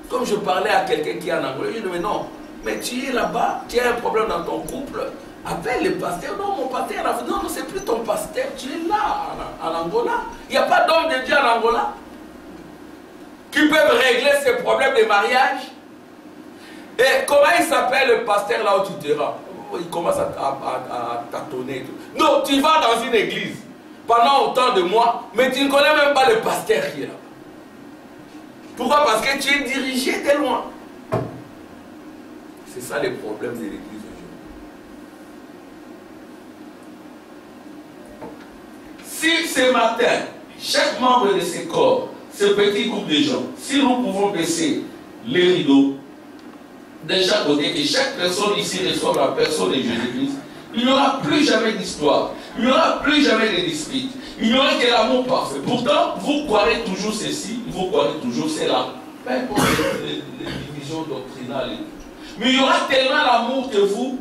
Comme je parlais à quelqu'un qui est en Angola, je lui dis, mais non, mais tu es là-bas, tu as un problème dans ton couple, appelle le pasteur. Non, mon pasteur, non, c'est plus ton pasteur, tu es là, en Angola. Il n'y a pas d'homme de Dieu en Angola qui peuvent régler ces problèmes de mariage. Et comment il s'appelle le pasteur là où tu te rends? Il commence à tâtonner. Non, tu vas dans une église pendant autant de mois, mais tu ne connais même pas le pasteur qui est là. Pourquoi? Parce que tu es dirigé de loin. C'est ça le problème de l'église aujourd'hui. Si ce matin, chaque membre de ce corps, ce petit groupe de gens, si nous pouvons baisser les rideaux de chaque côté, que chaque personne ici reçoive la personne de Jésus-Christ, il n'y aura plus jamais d'histoire, il n'y aura plus jamais de dispute, il n'y aura que l'amour parfait. Pourtant, vous croirez toujours ceci, vous croirez toujours cela, peu importe les divisions doctrinales et tout. Mais il y aura tellement l'amour que vous,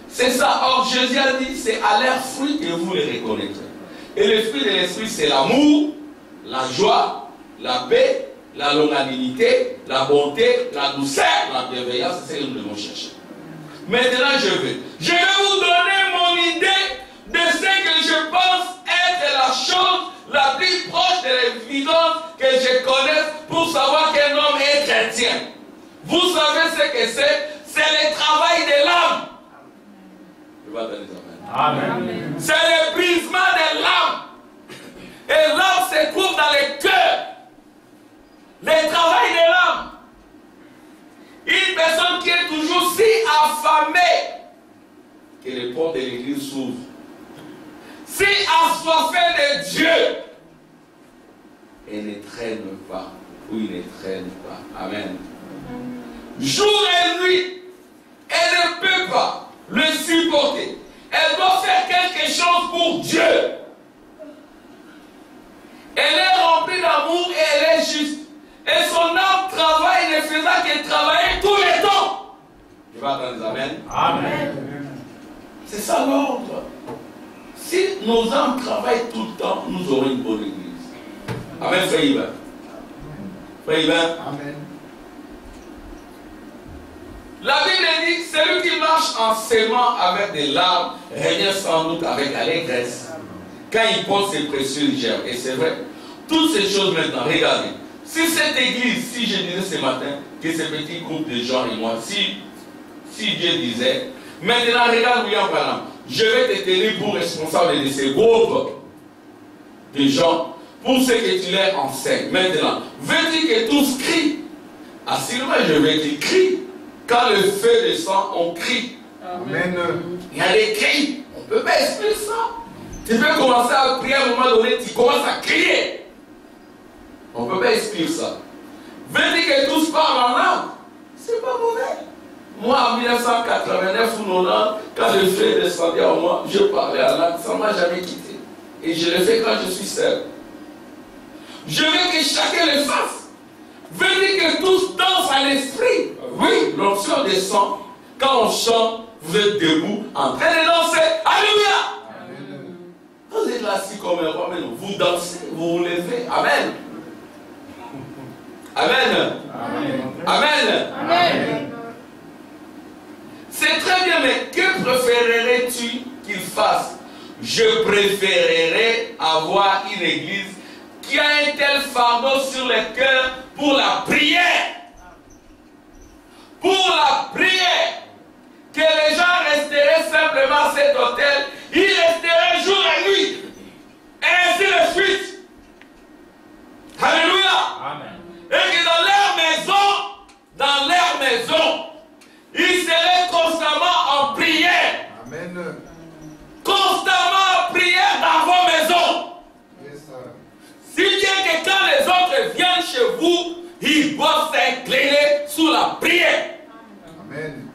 c'est ça. Or, Jésus a dit, c'est à leurs fruits que vous les reconnaîtrez. Et le fruit de l'esprit, c'est l'amour, la joie, la paix, la longanimité, la bonté, la douceur, la bienveillance. C'est ce que nous devons chercher. Maintenant, je vais vous donner mon idée de ce que je pense être la chose la plus proche de l'évidence que je connaisse pour savoir qu'un homme est chrétien. Vous savez ce que c'est? C'est le travail de l'âme. Je vais donner ça. Amen. C'est le brisement de l'âme. Et l'âme se trouve dans le cœur. Le travail de l'âme. Une personne qui est toujours si affamée que les portes de l'église s'ouvrent. Si assoiffée de Dieu, elle ne traîne pas. Ou il ne traîne pas. Amen. Jour et nuit, elle ne peut pas le supporter. Elle doit faire quelque chose pour Dieu. Elle est remplie d'amour et elle est juste. Et son âme travaille, ne faisant que travailler tout le temps. Je vais attendre. Amen. Amen. C'est ça l'ordre. Si nos âmes travaillent tout le temps, nous aurons une bonne église. Amen, frère Yvan. Frère Yvan. Amen. La Bible dit, celui qui marche en s'aimant avec des larmes, revient sans doute avec allégresse. Quand il porte ses précieuses germes. Et c'est vrai, toutes ces choses maintenant, regardez. Si cette église, si je disais ce matin, que ce petit groupe de gens et moi, si Dieu disait, maintenant regarde William Branham, je vais te tenir pour responsable de ces groupes de gens, pour ce que tu leur enseignes. Maintenant, veux-tu que tous crient? Assurément, je vais te crier. Quand le feu descend, on crie. Amen. Il y a des cris. On ne peut pas expliquer ça. Tu peux commencer à prier à un moment donné, tu commences à crier. On ne peut pas expliquer ça. Veux-tu que tous parlent en langue? C'est pas mauvais. Moi, en 1989 ou 90, quand le feu descendait en moi, je parlais en langue. Ça ne m'a jamais quitté. Et je le fais quand je suis seul. Je veux que chacun le fasse. Veux-tu que tous dansent à l'esprit? Oui, l'onction descend. Quand on chante, vous êtes debout, en train de danser. Alléluia! Vous êtes là assis comme un roi, mais non. Vous dansez, vous vous levez. Amen. Amen. Amen. Amen. Amen. C'est très bien, mais que préférerais-tu qu'il fasse? Je préférerais avoir une église qui a un tel fardeau sur le cœur pour la prière. Pour la prière. Que les gens resteraient simplement à cet hôtel. Ils resteraient jour et nuit. Et ainsi de suite. Alléluia. Amen. Et que dans leur maison, ils seraient constamment en prière. Amen. Constamment en prière dans vos maisons. Yes, si bien que quand les autres viennent chez vous, ils doivent s'incliner sous la prière. Amen.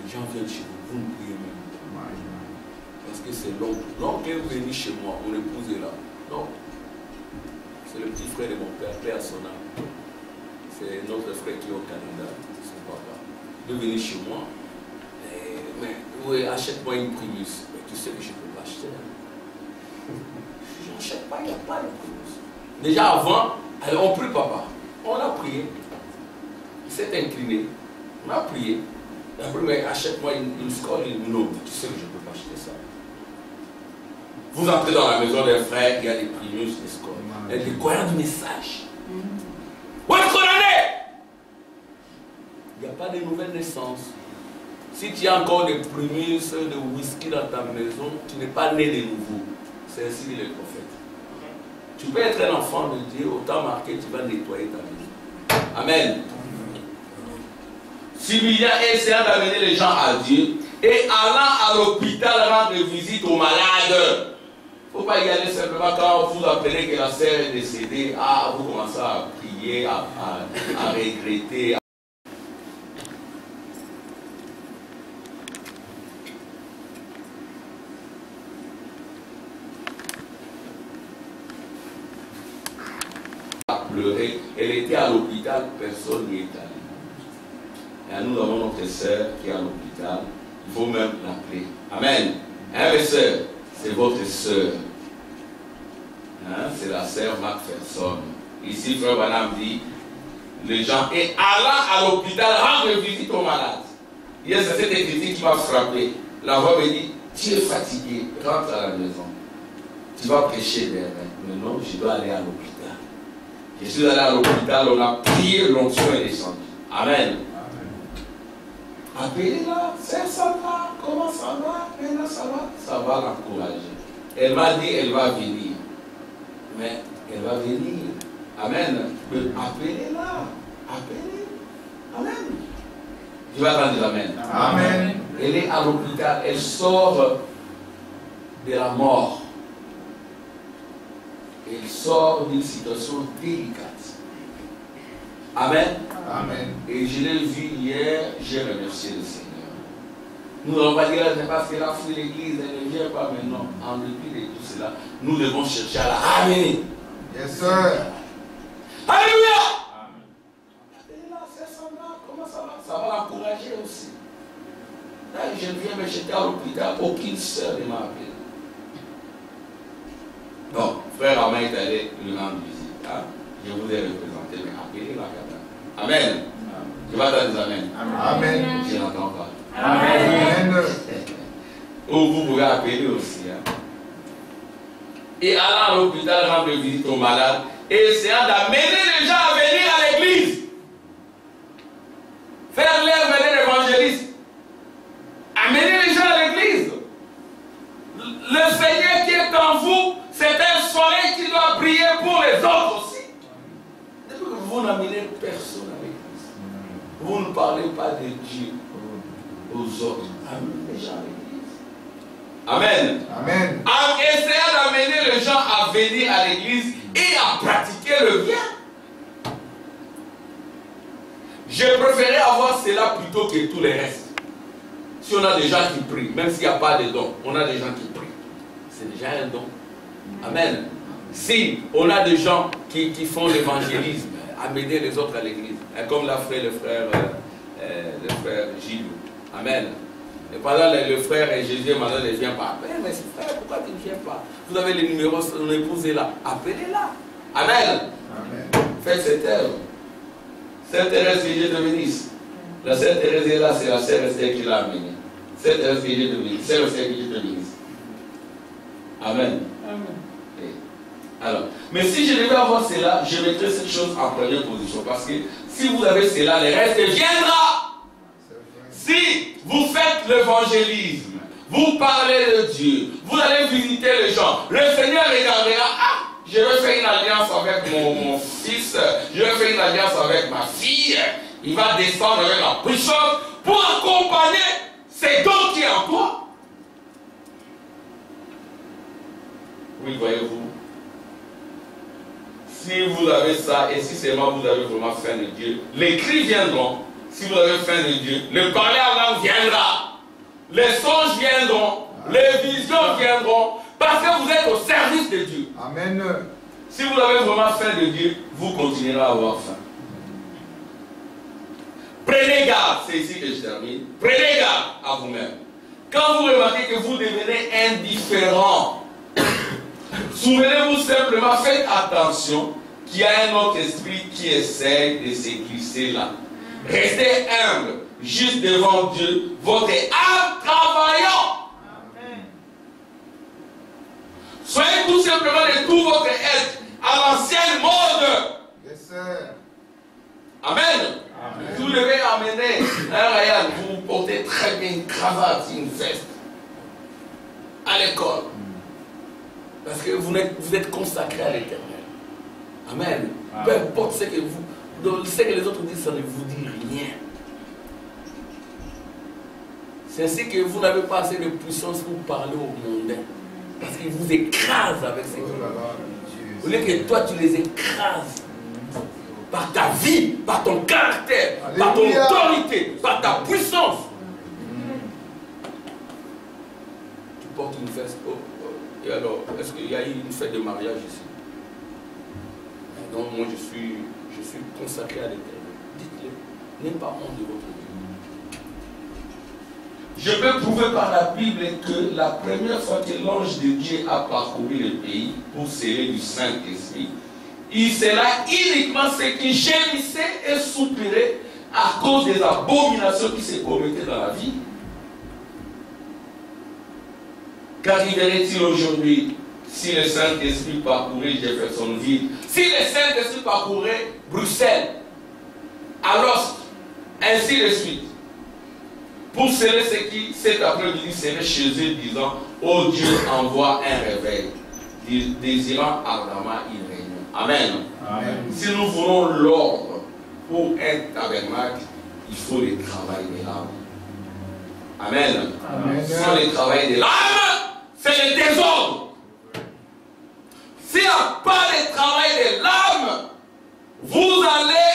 Les gens viennent chez vous, vous ne priez même. Parce que c'est l'oncle. L'oncle est venu chez moi, mon épouse est là. Non. C'est le petit frère de mon père, Père Sona. C'est notre frère qui est au Canada, son papa. Il est venu chez moi. Mais oui, achète-moi une primus. Mais tu sais que je ne peux pas acheter. Je n'achète pas, il n'y a pas de primus. Déjà avant, alors on prie papa. On a prié. Il s'est incliné. On a prié. Après, mais achète-moi une score. Non, tu sais que je ne peux pas acheter ça. Vous entrez dans la maison des frères, il y a des primus, des scores. Il y a des courants de messages. Où est-ce qu'on en est? Il n'y a pas de nouvelle naissance. Si tu as encore des primus, de whisky dans ta maison, tu n'es pas né de nouveau. C'est ainsi dit le prophète. Tu peux être un enfant de Dieu, au temps marqué, tu vas nettoyer ta maison. Amen. s'humiliant et essayant d'amener les gens à Dieu, et allant à l'hôpital rendre visite aux malades. Il ne faut pas y aller simplement quand vous apprenez que la sœur est décédée, vous commencez à prier, à regretter. À pleurer. Elle était à l'hôpital, personne n'y est allé. Et nous avons notre sœur qui est à l'hôpital. Il faut même l'appeler. Amen. Hein, mes sœurs? C'est votre sœur. Hein? C'est la sœur Macpherson. Ici, frère Branham dit, les gens, et allant à l'hôpital, rendre visite aux malades. Hier, c'est cette écriture qui m'a frappé. La voix me dit, tu es fatigué, rentre à la maison. Tu vas prêcher demain. Mais non, je dois aller à l'hôpital. Je suis allé à l'hôpital, on a prié, l'onction est descendue. Amen. Appelez-la, c'est Sandra, comment ça va? Maintenant ça va? Ça va l'encourager. Elle m'a dit, elle va venir. Mais elle va venir. Amen. Appelez-la. Appelez. Amen. Tu vas attendre amen. Amen. Elle est à l'hôpital, elle sort de la mort. Elle sort d'une situation délicate. Amen. Amen. Et je l'ai vu hier, j'ai remercié le Seigneur. Nous n'allons pas dire, c'est parce qu'elle a fui l'église, elle ne vient pas maintenant. En dépit de tout cela, nous devons chercher à la ramener. Yes, sir. Alléluia! Et là, c'est Sandra, comment ça va? Ça va l'encourager aussi. Là, je viens, mais j'étais à l'hôpital, aucune sœur ne m'a appelé. Bon, frère Armand est allé lui rendre visite. Hein? Je vous ai représenté, mais appelez-la quand même. Amen. Je vais attendre amen. Amen. Je n'entends pas. Amen. Ou vous pouvez appeler aussi. Hein? Et allant à l'hôpital rendre visite aux malades et essayant d'amener les gens à venir à l'église. Faire-leur venir l'évangéliste. Amener les gens à l'église. Le Seigneur qui est en vous, c'est un soleil qui doit briller pour les autres aussi. Depuis que vous n'amenez personne à l'église, vous ne parlez pas de Dieu aux autres. Amenez les gens à l'église. Amen. Amen. En essayant d'amener les gens à venir à l'église et à pratiquer le bien. Je préférais avoir cela plutôt que tous les restes. Si on a des gens qui prient, même s'il n'y a pas de don, on a des gens qui prient. C'est déjà un don. Amen. Si on a des gens qui font l'évangélisme, amener les autres à l'église, comme l'a fait le frère Gilles. Amen. Et pendant le frère Jésus, maintenant, ne vient pas. Mais frère, pourquoi tu ne viens pas? Vous avez les numéros, son épouse est là. Appelez-la. Amen. Amen. Faites cette œuvre. Sainte Thérèse, que Dieu te bénisse. La Sainte Thérèse est là, c'est la Sœur Esther qui l'a amenée. Sainte Thérèse, que Dieu te bénisse. Sœur Esther, que Dieu te bénisse. Amen. Amen. Alors, mais si je devais avoir cela, je mettrais cette chose en première position. Parce que si vous avez cela, le reste viendra. Si vous faites l'évangélisme, vous parlez de Dieu, vous allez visiter les gens, le Seigneur regardera, je vais faire une alliance avec mon fils, je vais faire une alliance avec ma fille, il va descendre avec la puissance pour accompagner ces dons qui est en toi. Oui, voyez-vous, si vous avez ça et si seulement vous avez vraiment faim de Dieu, les cris viendront. Si vous avez faim de Dieu, le parler en langue viendra. Les songes viendront. Les visions viendront. Parce que vous êtes au service de Dieu. Amen. Si vous avez vraiment faim de Dieu, vous continuerez à avoir faim. Prenez garde, c'est ici que je termine. Prenez garde à vous-même. Quand vous remarquez que vous devenez indifférent, souvenez-vous simplement, faites attention qu'il y a un autre esprit qui essaie de se glisser là. Restez humble, juste devant Dieu, votre âme travaillant. Amen. Soyez tout simplement de tout votre être à l'ancienne mode. Yes, sir. Amen. Amen. Vous devez amener un Ryan, vous portez très bien une cravate, une veste à l'école. Parce que vous êtes consacré à l'Éternel. Amen. Peu importe ce que les autres disent, ça ne vous dit rien. C'est ainsi que vous n'avez pas assez de puissance pour parler aux mondains. Parce qu'ils vous écrasent avec ces Oh là choses. là, Au lieu que toi tu les écrases par ta vie, par ton caractère, par ton Alléluia. autorité, par ta puissance. Tu portes une veste. Oh, oh. Et alors, est-ce qu'il y a eu une fête de mariage ici? Non, moi je suis consacré à l'Éternel. Dites-le, n'ayez pas honte de votre Dieu. Je peux prouver par la Bible que la première fois que l'ange de Dieu a parcouru le pays pour sceller du Saint-Esprit, il scella uniquement ceux qui gémissaient et soupiraient à cause des abominations qui se commettaient dans la vie. Qu'arriverait-il aujourd'hui si le Saint-Esprit parcourait Jeffersonville, si le Saint-Esprit parcourait Bruxelles, Alost, ainsi de suite, pour sceller ceux qui, cet après-midi, seraient chez eux disant, oh Dieu, envoie un réveil, désirant ardemment une réunion. Amen. Amen. Si nous voulons l'ordre pour un tabernacle, il faut le travail de l'âme. Amen. Amen. Sans le travail de l'âme, c'est le désordre. S'il n'y a pas de travail de l'âme, vous allez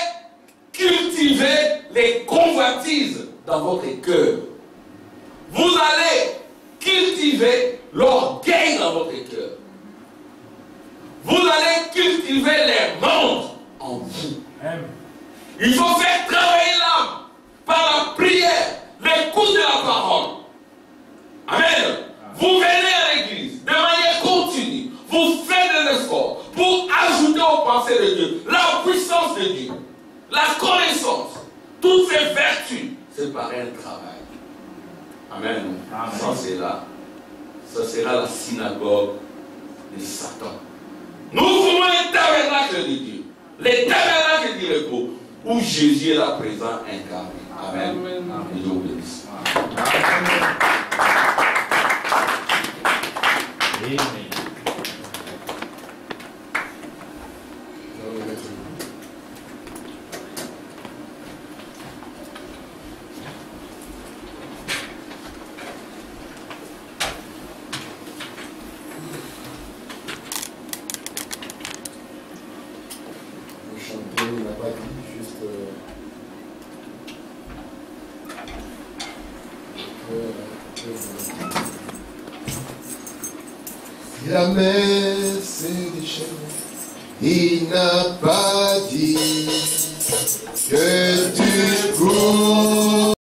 cultiver les convoitises dans votre cœur. Vous allez cultiver l'orgueil dans votre cœur. Vous allez cultiver les mondes en vous. Il faut faire travailler l'âme par la prière, l'écoute de la parole. Amen. Vous venez à l'église de manière continue. Vous faites des efforts pour ajouter aux pensées de Dieu la puissance de Dieu, la connaissance, toutes ces vertus. C'est par un travail. Amen. Sans cela, ce sera la synagogue de Satan. Nous voulons les tabernacles de Dieu, les tabernacles du repos, où Jésus est là présent incarné. Amen. Et Dieu vous bénisse. Il n'a pas dit juste si la mer s'est déchaînée, il n'a pas dit que tu